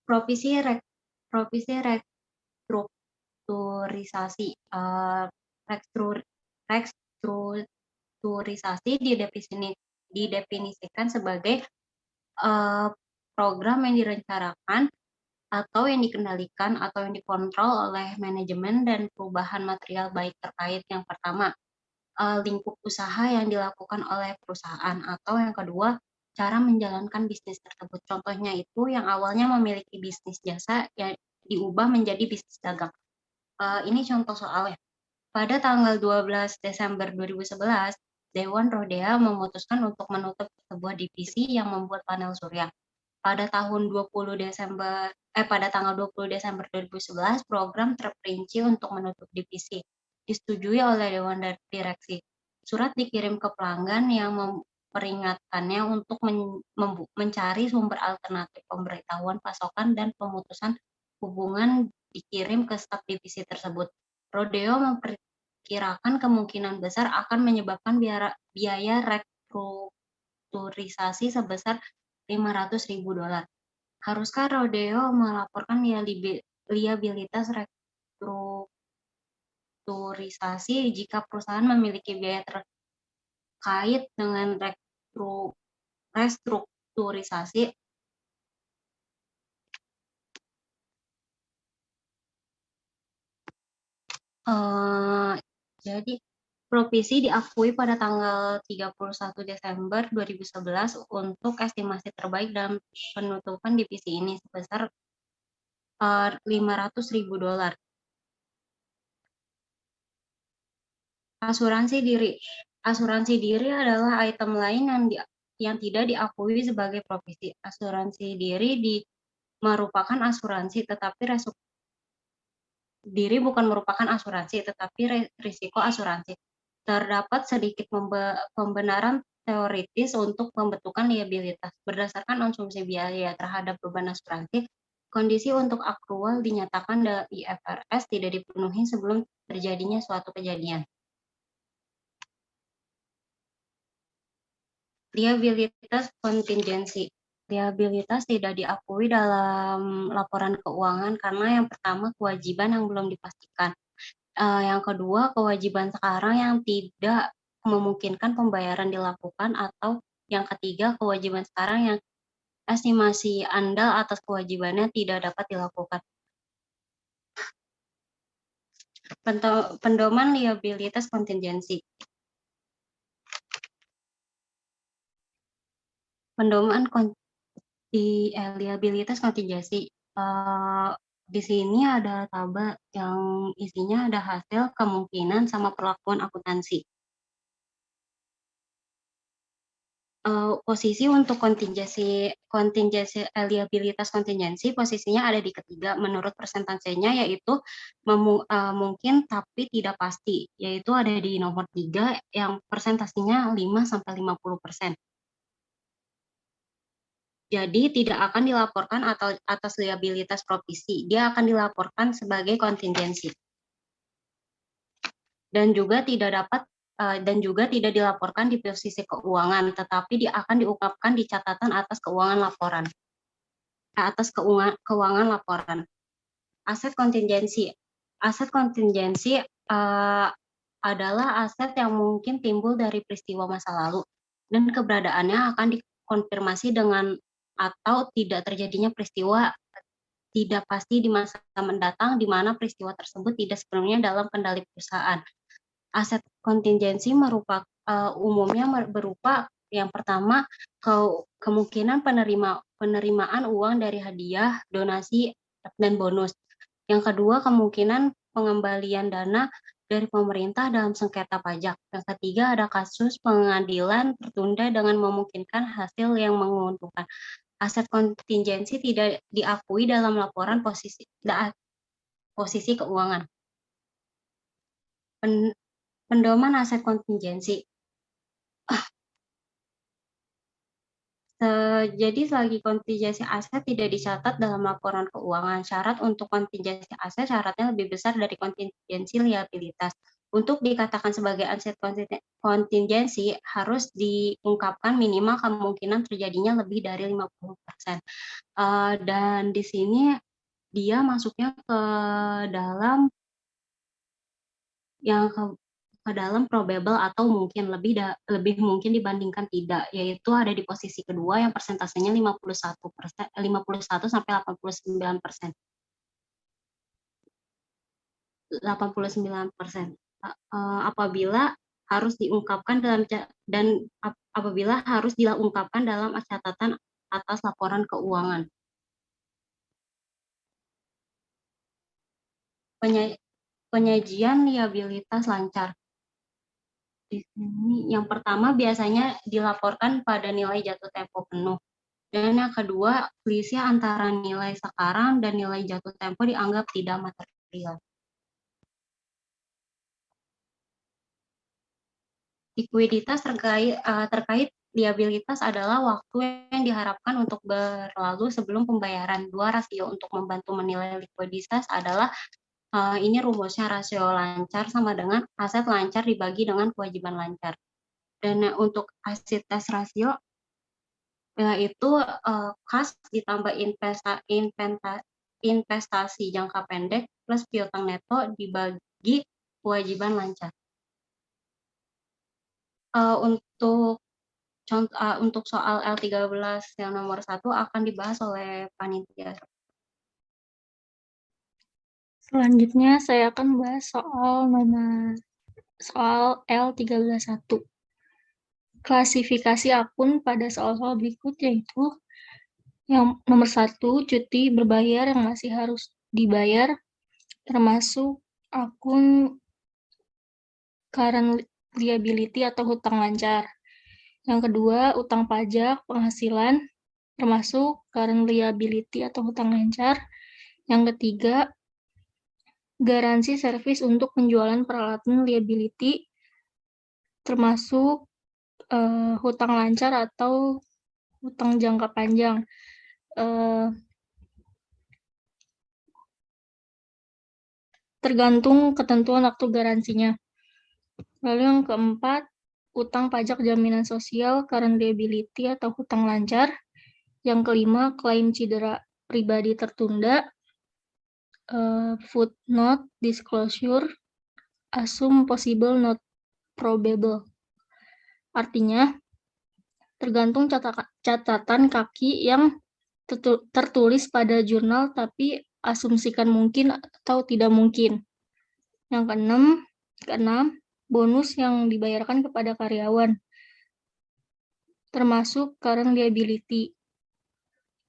Provisi restrukturisasi. Restrukturisasi didefinisikan sebagai program yang direncanakan atau yang dikendalikan atau yang dikontrol oleh manajemen dan perubahan material baik terkait yang pertama, lingkup usaha yang dilakukan oleh perusahaan, atau yang kedua, cara menjalankan bisnis tersebut. Contohnya itu yang awalnya memiliki bisnis jasa yang diubah menjadi bisnis dagang. Ini contoh soalnya. Pada tanggal 12 Desember 2011, Dewan Rodea memutuskan untuk menutup sebuah divisi yang membuat panel surya. Pada tanggal 20 Desember 2011, program terperinci untuk menutup divisi, disetujui oleh Dewan Direksi. Surat dikirim ke pelanggan yang memperingatkannya untuk mencari sumber alternatif pemberitahuan pasokan dan pemutusan hubungan dikirim ke staf divisi tersebut. Rodeo memperkirakan kemungkinan besar akan menyebabkan biaya restrukturisasi sebesar $500.000. Haruskah Rodeo melaporkan liabilitas restrukturisasi jika perusahaan memiliki biaya terkait dengan restrukturisasi? Jadi provisi diakui pada tanggal 31 Desember 2011 untuk estimasi terbaik dalam penutupan divisi ini sebesar $500.000. Asuransi diri. Asuransi diri adalah item lain yang tidak diakui sebagai provisi. Asuransi diri merupakan asuransi, tetapi diri bukan merupakan asuransi, tetapi risiko asuransi. Terdapat sedikit pembenaran teoritis untuk pembentukan liabilitas. Berdasarkan asumsi biaya terhadap beban asuransi, kondisi untuk akrual dinyatakan di IFRS tidak dipenuhi sebelum terjadinya suatu kejadian. Liabilitas kontingensi. Liabilitas tidak diakui dalam laporan keuangan karena yang pertama kewajiban yang belum dipastikan. Yang kedua, kewajiban sekarang yang tidak memungkinkan pembayaran dilakukan, atau yang ketiga, kewajiban sekarang yang estimasi andal atas kewajibannya tidak dapat dilakukan. Pendoman liabilitas kontingensi. pendomaan liabilitas kontingensi. Di sini ada tabel yang isinya ada hasil, kemungkinan, sama perlakuan akuntansi. Posisi untuk kontingensi liabilitas kontingensi posisinya ada di ketiga menurut persentasenya, yaitu mungkin tapi tidak pasti, yaitu ada di nomor 3 yang persentasenya 5-50%. Jadi tidak akan dilaporkan atau atas liabilitas provisi, dia akan dilaporkan sebagai kontingensi. Dan juga tidak dilaporkan di posisi keuangan, tetapi dia akan diungkapkan di catatan atas keuangan laporan. Aset kontingensi. Aset kontingensi adalah aset yang mungkin timbul dari peristiwa masa lalu dan keberadaannya akan dikonfirmasi dengan atau tidak terjadinya peristiwa tidak pasti di masa mendatang, di mana peristiwa tersebut tidak sepenuhnya dalam kendali perusahaan. Aset kontingensi umumnya berupa yang pertama kemungkinan penerimaan uang dari hadiah, donasi, dan bonus. Yang kedua kemungkinan pengembalian dana dari pemerintah dalam sengketa pajak. Yang ketiga ada kasus pengadilan tertunda dengan memungkinkan hasil yang menguntungkan. Aset kontingensi tidak diakui dalam laporan posisi keuangan. Pendoman aset kontingensi. Jadi selagi kontingensi aset tidak dicatat dalam laporan keuangan, syarat untuk kontingensi aset syaratnya lebih besar dari kontingensi liabilitas. Untuk dikatakan sebagai aset kontingensi harus diungkapkan minimal kemungkinan terjadinya lebih dari 50%. Dan di sini dia masuknya ke dalam probable atau mungkin lebih mungkin dibandingkan tidak, yaitu ada di posisi kedua yang persentasenya 51 sampai 89%. 89%. Apabila harus diungkapkan dalam catatan atas laporan keuangan. Penyajian liabilitas lancar. Di sini yang pertama biasanya dilaporkan pada nilai jatuh tempo penuh. Dan yang kedua, selisih antara nilai sekarang dan nilai jatuh tempo dianggap tidak material. Likuiditas terkait liabilitas adalah waktu yang diharapkan untuk berlalu sebelum pembayaran. Dua rasio untuk membantu menilai likuiditas adalah ini rumusnya rasio lancar sama dengan aset lancar dibagi dengan kewajiban lancar. Dan untuk asitas rasio yaitu kas ditambah investasi jangka pendek plus piutang neto dibagi kewajiban lancar. Untuk soal L13 yang nomor 1 akan dibahas oleh panitia. Selanjutnya saya akan bahas soal L13.1. Klasifikasi akun pada soal-soal berikut yaitu yang nomor 1, cuti berbayar yang masih harus dibayar, termasuk akun current liability atau hutang lancar. Yang kedua, utang pajak penghasilan, termasuk current liability atau hutang lancar. Yang ketiga, garansi servis untuk penjualan peralatan liability, termasuk hutang lancar atau hutang jangka panjang. Tergantung ketentuan waktu garansinya. Lalu yang keempat, utang pajak jaminan sosial, current liability atau hutang lancar. Yang kelima, klaim cedera pribadi tertunda, footnote, disclosure, assume possible not probable. Artinya, tergantung catatan kaki yang tertulis pada jurnal tapi asumsikan mungkin atau tidak mungkin. Yang keenam, bonus yang dibayarkan kepada karyawan. termasuk current liability.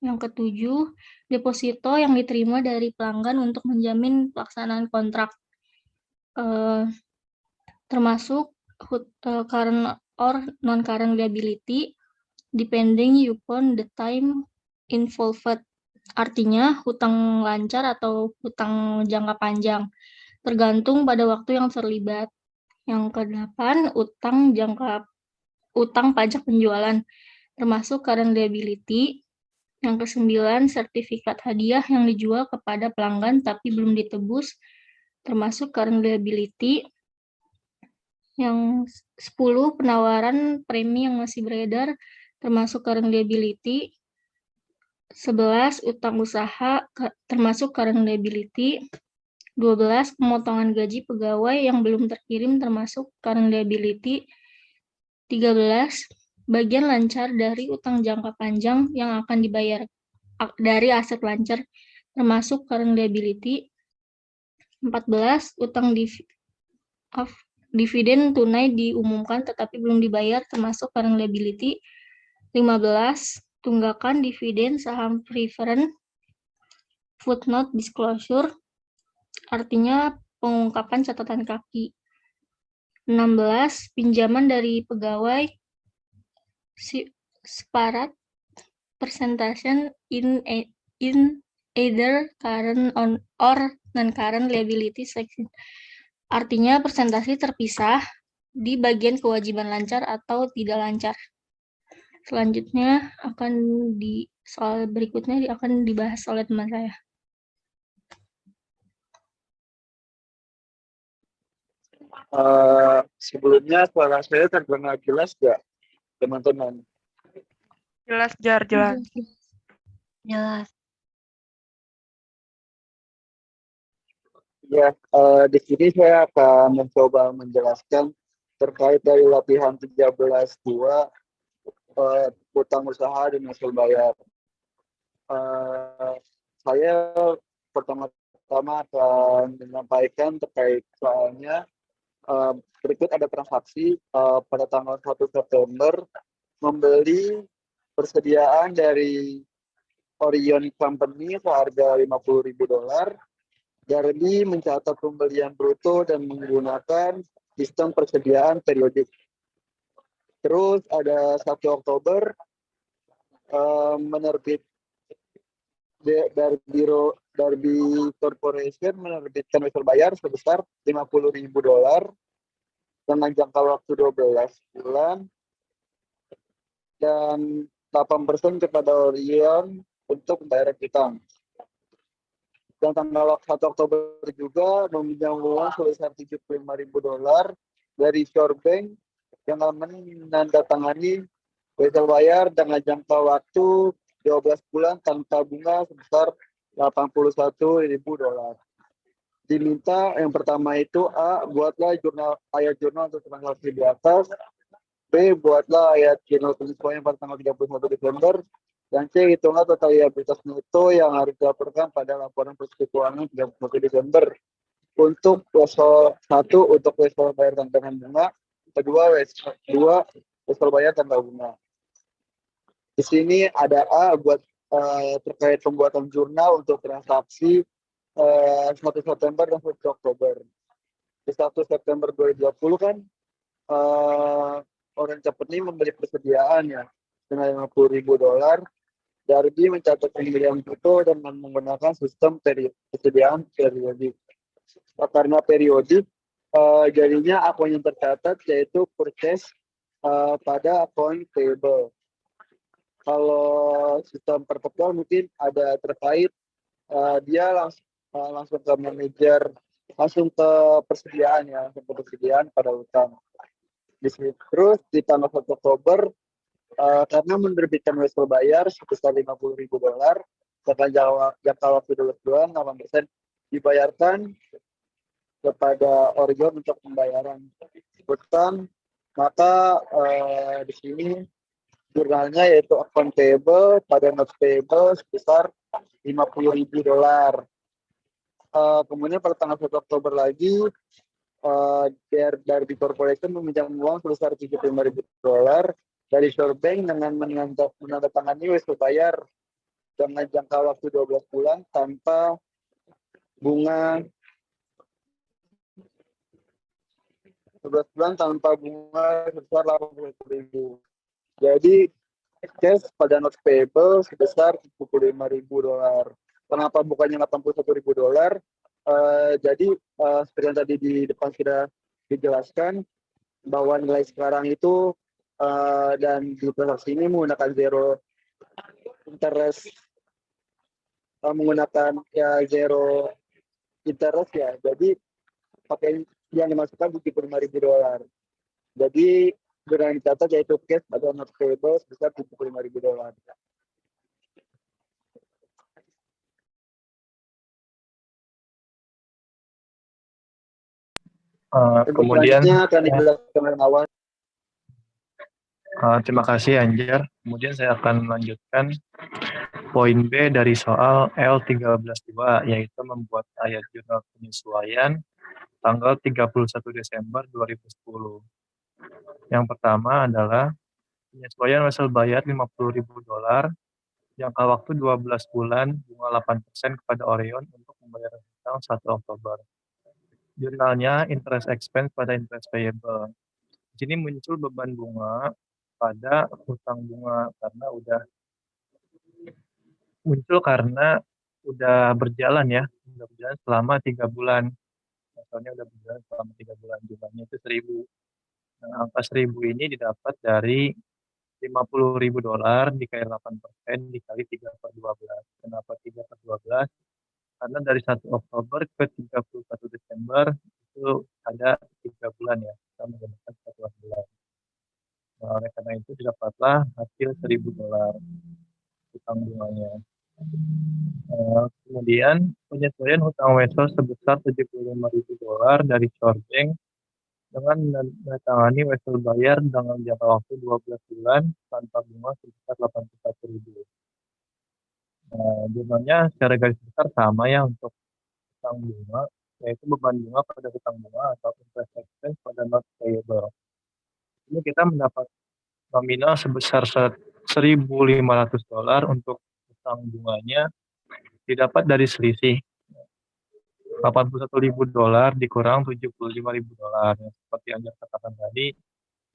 Yang ketujuh, deposito yang diterima dari pelanggan untuk menjamin pelaksanaan kontrak, termasuk current or non-current liability, depending upon the time involved. Artinya, hutang lancar atau hutang jangka panjang, tergantung pada waktu yang terlibat. Yang kedelapan, utang pajak penjualan, termasuk current liability. Yang kesembilan, sertifikat hadiah yang dijual kepada pelanggan tapi belum ditebus, termasuk current liability. Yang 10, penawaran premi yang masih beredar, termasuk current liability. 11, utang usaha, termasuk current liability. 12, pemotongan gaji pegawai yang belum terkirim, termasuk current liability. 13, bagian lancar dari utang jangka panjang yang akan dibayar dari aset lancar, termasuk current liability. 14, utang dividen tunai diumumkan tetapi belum dibayar, termasuk current liability. 15, tunggakan dividen saham preferred footnote disclosure, artinya pengungkapan catatan kaki. 16, pinjaman dari pegawai separate presentation in either current or non-current liability section. Artinya presentasi terpisah di bagian kewajiban lancar atau tidak lancar. Selanjutnya soal berikutnya akan dibahas oleh teman saya. Sebelumnya suara saya terdengar jelas nggak, teman-teman? Jelas, Jar, jelas. Jelas. Ya, di sini saya akan mencoba menjelaskan terkait dari latihan 13.2 utang usaha dan hasil bayar. Saya pertama-tama akan menyampaikan terkait soalnya berikut ada transaksi pada tanggal 1 September membeli persediaan dari Orion Company seharga $50.000. Darby mencatat pembelian bruto dan menggunakan sistem persediaan periodik. Terus ada 1 Oktober menerbit Darby Corporation menerbitkan hasil bayar sebesar $50.000 dengan jangka waktu 12 bulan dan 8% kepada Orion untuk pembayaran utang. Dan tanggal 1 Oktober juga meminjam uang sebesar $75.000 dari Shore Bank yang menandatangani hasil bayar dengan jangka waktu 12 bulan tanpa bunga sebesar $81.000. Diminta yang pertama itu A, buatlah ayat jurnal untuk transaksi di atas. B, buatlah ayat jurnal penyesuaian pada tanggal 31 Desember. Dan C, hitunglah total liabilitas neto yang harus dilaporkan pada laporan proses keuangan 31 Desember. Untuk level 1 untuk level bayar tanpa bunga, kedua level bayar tanpa bunga. Di sini ada A buat terkait pembuatan jurnal untuk transaksi 1 September dan 1 Oktober. Di 1 September 2020 kan Orion Company membeli persediaan ya dengan $50.000. Darby mencatat pembelian bruto dan menggunakan sistem persediaan periodik. Karena periodik, jadinya akun yang tercatat yaitu purchase pada akun payable. Kalau sistem perpetual mungkin ada terkait dia langsung ke manajer, langsung ke persediaan ya, langsung ke persediaan pada utang. Terus di tanggal 1 Oktober karena menerbitkan hasil bayar sebesar $50.000 dengan jangka waktu 12 bulan, 8% dibayarkan kepada Orion untuk pembayaran utang. Maka di sini jurnalnya yaitu account payable pada notes payable sebesar $50.000. Kemudian pada tanggal 1 Oktober lagi Darby Corporation meminjam uang sebesar $75.000 dari Shore Bank dengan menandatangani wesel bayar dengan jangka waktu 12 bulan tanpa bunga 12 bulan tanpa bunga sebesar 80.000. Jadi cash pada notes payable sebesar $75.000. Kenapa bukannya $81.000? Jadi seperti yang tadi di depan sudah dijelaskan bahwa nilai sekarang itu dan di transaksi ini menggunakan zero interest, menggunakan zero interest ya. Jadi pakai yang dimasukkan $75.000. Jadi dengan dicatat yaitu cash atau not payable sebesar $75.000. Kemudian akan dijelaskan oleh Nawan. terima kasih Anjar. Kemudian saya akan melanjutkan poin B dari soal L13.2, yaitu membuat ayat jurnal penyesuaian tanggal 31 Desember 2010. Yang pertama adalah penyesuaian wesel bayar $50.000, jangka waktu 12 bulan, bunga 8% kepada Orion untuk membayar hutang 1 Oktober. Jurnalnya interest expense pada interest payable. Di sini muncul beban bunga pada hutang bunga karena udah berjalan ya, udah berjalan selama 3 bulan. Misalnya udah berjalan selama 3 bulan, jumlahnya itu 1.000. Nah, angka 1.000 ini didapat dari $50.000 dikali 8% dikali 3/12. Kenapa 3/12? Karena dari 1 Oktober ke 31 Desember itu ada 3 bulan ya, kita menggunakan 1 bulan. Nah, oleh karena itu didapatlah hasil $1.000 hutang bunganya. Kemudian penyesuaian hutang wesel sebesar $75.000 dari Shore Bank dengan menandatangani wesel bayar dengan jangka waktu 12 bulan tanpa bunga sebesar $81.000. Jumlahnya secara garis besar sama ya untuk hutang bunga, yaitu beban bunga pada hutang bunga atau interest expense pada not payable. Ini kita mendapat nominal sebesar $1.500 untuk hutang bunganya didapat dari selisih $81.000 dikurang $75.000. Seperti yang Anda katakan tadi,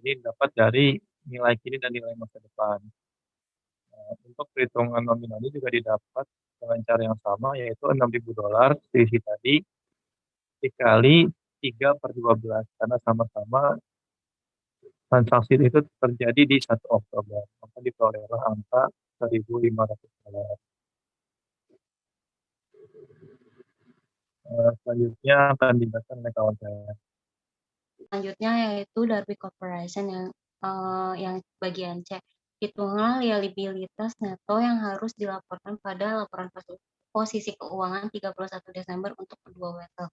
ini dapat dari nilai kini dan nilai masa depan. Untuk perhitungan nominal ini juga didapat dengan cara yang sama, yaitu $6.000 selisih tadi dikali 3/12, karena sama-sama transaksi itu terjadi di 1 Oktober. Maka diperolehlah angka $1.500. Selanjutnya akan dijelaskan oleh kawan saya. Selanjutnya yaitu Darby Corporation yang bagian C. Hitungan liabilitas neto yang harus dilaporkan pada laporan posisi keuangan 31 Desember untuk kedua wesel.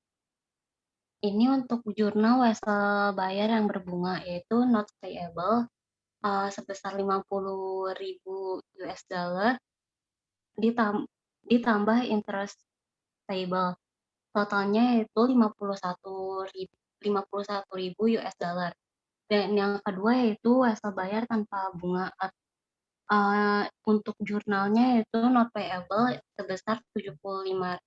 Ini untuk jurnal wesel bayar yang berbunga, yaitu notes payable sebesar $50.000 ditambah interest payable. Totalnya yaitu $51.000. Dan yang kedua yaitu wesel bayar tanpa bunga. Untuk jurnalnya yaitu not payable sebesar $75.000.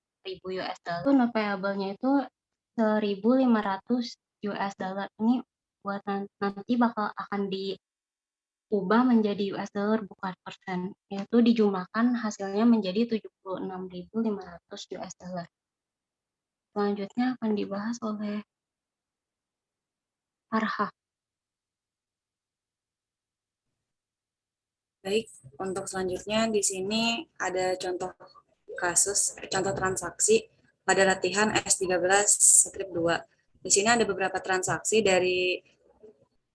Not payable-nya itu $1.500. Ini buat nanti akan diubah menjadi US dollar bukan persen, yaitu dijumlahkan hasilnya menjadi $76.500. Selanjutnya akan dibahas oleh Farha. Baik, untuk selanjutnya di sini ada contoh transaksi pada latihan S13 strip 2. Di sini ada beberapa transaksi dari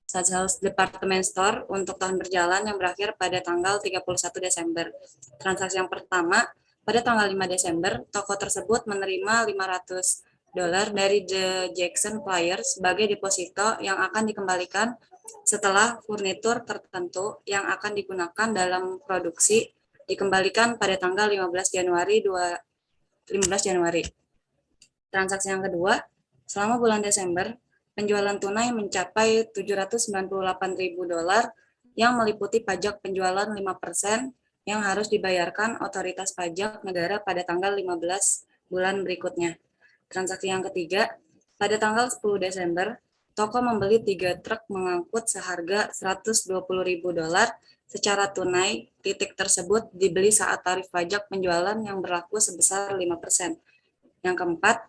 Sales Department Store untuk tahun berjalan yang berakhir pada tanggal 31 Desember. Transaksi yang pertama, pada tanggal 5 Desember, toko tersebut menerima $500 dari The Jackson Pliers sebagai deposito yang akan dikembalikan setelah furnitur tertentu yang akan digunakan dalam produksi dikembalikan pada tanggal 15 Januari. Transaksi yang kedua, selama bulan Desember, penjualan tunai mencapai $798.000 yang meliputi pajak penjualan 5% yang harus dibayarkan otoritas pajak negara pada tanggal 15 bulan berikutnya. Transaksi yang ketiga, pada tanggal 10 Desember, toko membeli 3 truk mengangkut seharga $120.000 secara tunai. Titik tersebut dibeli saat tarif pajak penjualan yang berlaku sebesar 5%. Yang keempat,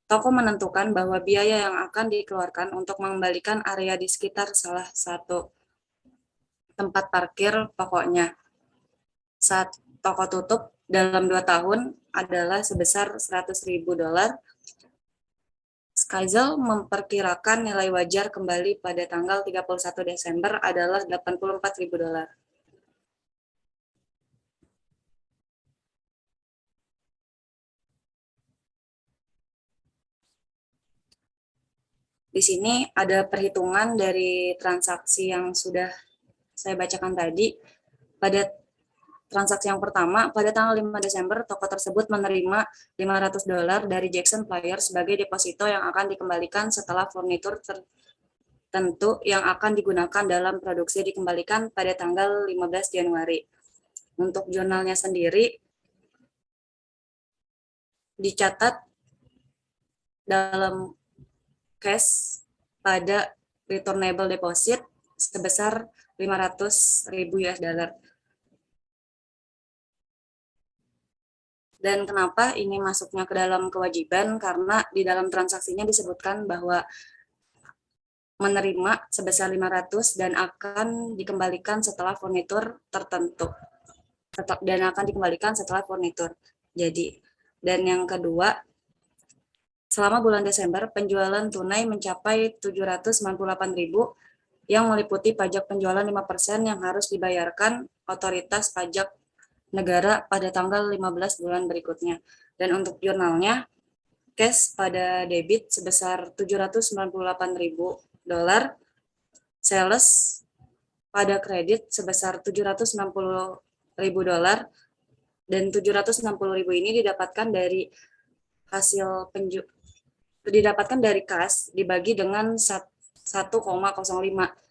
toko menentukan bahwa biaya yang akan dikeluarkan untuk mengembalikan area di sekitar salah satu tempat parkir pokoknya saat toko tutup dalam 2 tahun adalah sebesar $100.000. Skyzel memperkirakan nilai wajar kembali pada tanggal 31 Desember adalah $84.000. Di sini ada perhitungan dari transaksi yang sudah saya bacakan tadi. Pada transaksi yang pertama, pada tanggal 5 Desember, toko tersebut menerima $500 dari Jackson Flyer sebagai deposito yang akan dikembalikan setelah furnitur tertentu yang akan digunakan dalam produksi dikembalikan pada tanggal 15 Januari. Untuk jurnalnya sendiri, dicatat dalam cash pada returnable deposit sebesar $500.000. Dan kenapa ini masuknya ke dalam kewajiban? Karena di dalam transaksinya disebutkan bahwa menerima sebesar 500 dan akan dikembalikan setelah furnitur tertentu. Dan akan dikembalikan setelah furnitur. Jadi, dan yang kedua, selama bulan Desember, penjualan tunai mencapai $798.000 yang meliputi pajak penjualan 5% yang harus dibayarkan otoritas pajak negara pada tanggal 15 bulan berikutnya. Dan untuk jurnalnya, cash pada debit sebesar $798.000, sales pada kredit sebesar $760.000, dan $760.000 ini didapatkan dari hasil didapatkan dari kas dibagi dengan 1,05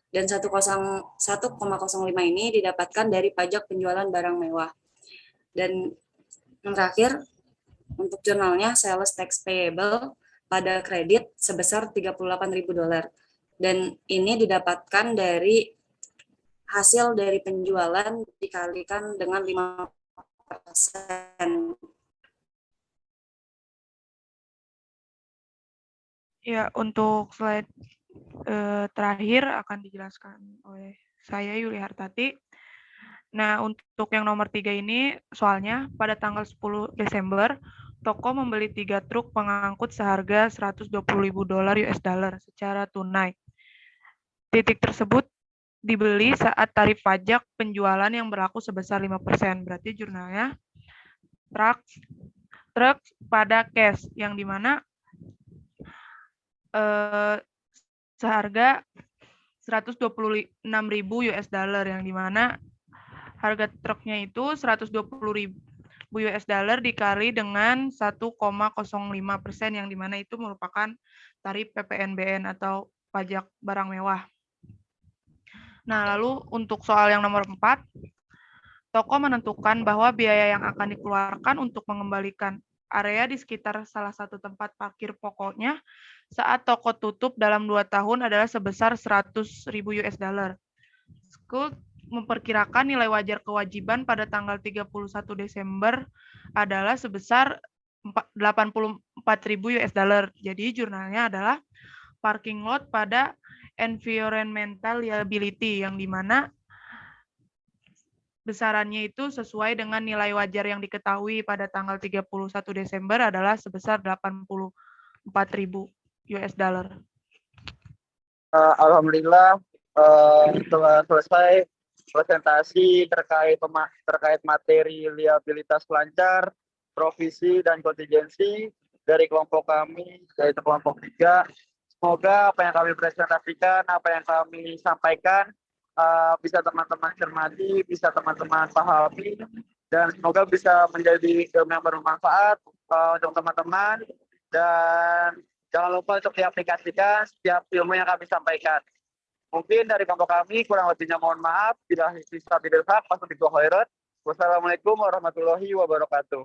dan 1,05 ini didapatkan dari pajak penjualan barang mewah. Dan yang terakhir, untuk jurnalnya sales tax payable pada kredit sebesar $38.000 dan ini didapatkan dari hasil dari penjualan dikalikan dengan 5%. Ya, untuk slide terakhir akan dijelaskan oleh saya Yuli Hartati. Nah, untuk yang nomor 3 ini, soalnya pada tanggal 10 Desember, toko membeli 3 truk pengangkut seharga $120.000 secara tunai. Titik tersebut dibeli saat tarif pajak penjualan yang berlaku sebesar 5%. Berarti jurnalnya truk pada cash, yang dimana seharga $126.000, yang dimana harga truknya itu $120.000 dikali dengan 1,05%, yang dimana itu merupakan tarif PPNBM atau pajak barang mewah. Nah, lalu untuk soal yang nomor 4, toko menentukan bahwa biaya yang akan dikeluarkan untuk mengembalikan area di sekitar salah satu tempat parkir pokoknya saat toko tutup dalam 2 tahun adalah sebesar $100.000. Skuld memperkirakan nilai wajar kewajiban pada tanggal 31 Desember adalah sebesar $84.000. Jadi jurnalnya adalah parking lot pada environmental liability, yang dimana besarannya itu sesuai dengan nilai wajar yang diketahui pada tanggal 31 Desember adalah sebesar $84.000. Alhamdulillah telah selesai presentasi terkait materi liabilitas lancar, provisi dan kontingensi dari kelompok kami, yaitu kelompok 3. Semoga apa yang kami presentasikan, apa yang kami sampaikan bisa teman-teman cermati, bisa teman-teman pahami, dan semoga bisa menjadi ilmu yang bermanfaat untuk teman-teman, dan jangan lupa untuk diaplikasikan setiap ilmu yang kami sampaikan. Mungkin dari kelompok kami kurang lebihnya mohon maaf. Bila sisa tidak hak, pasti itu khairat. Wassalamualaikum warahmatullahi wabarakatuh.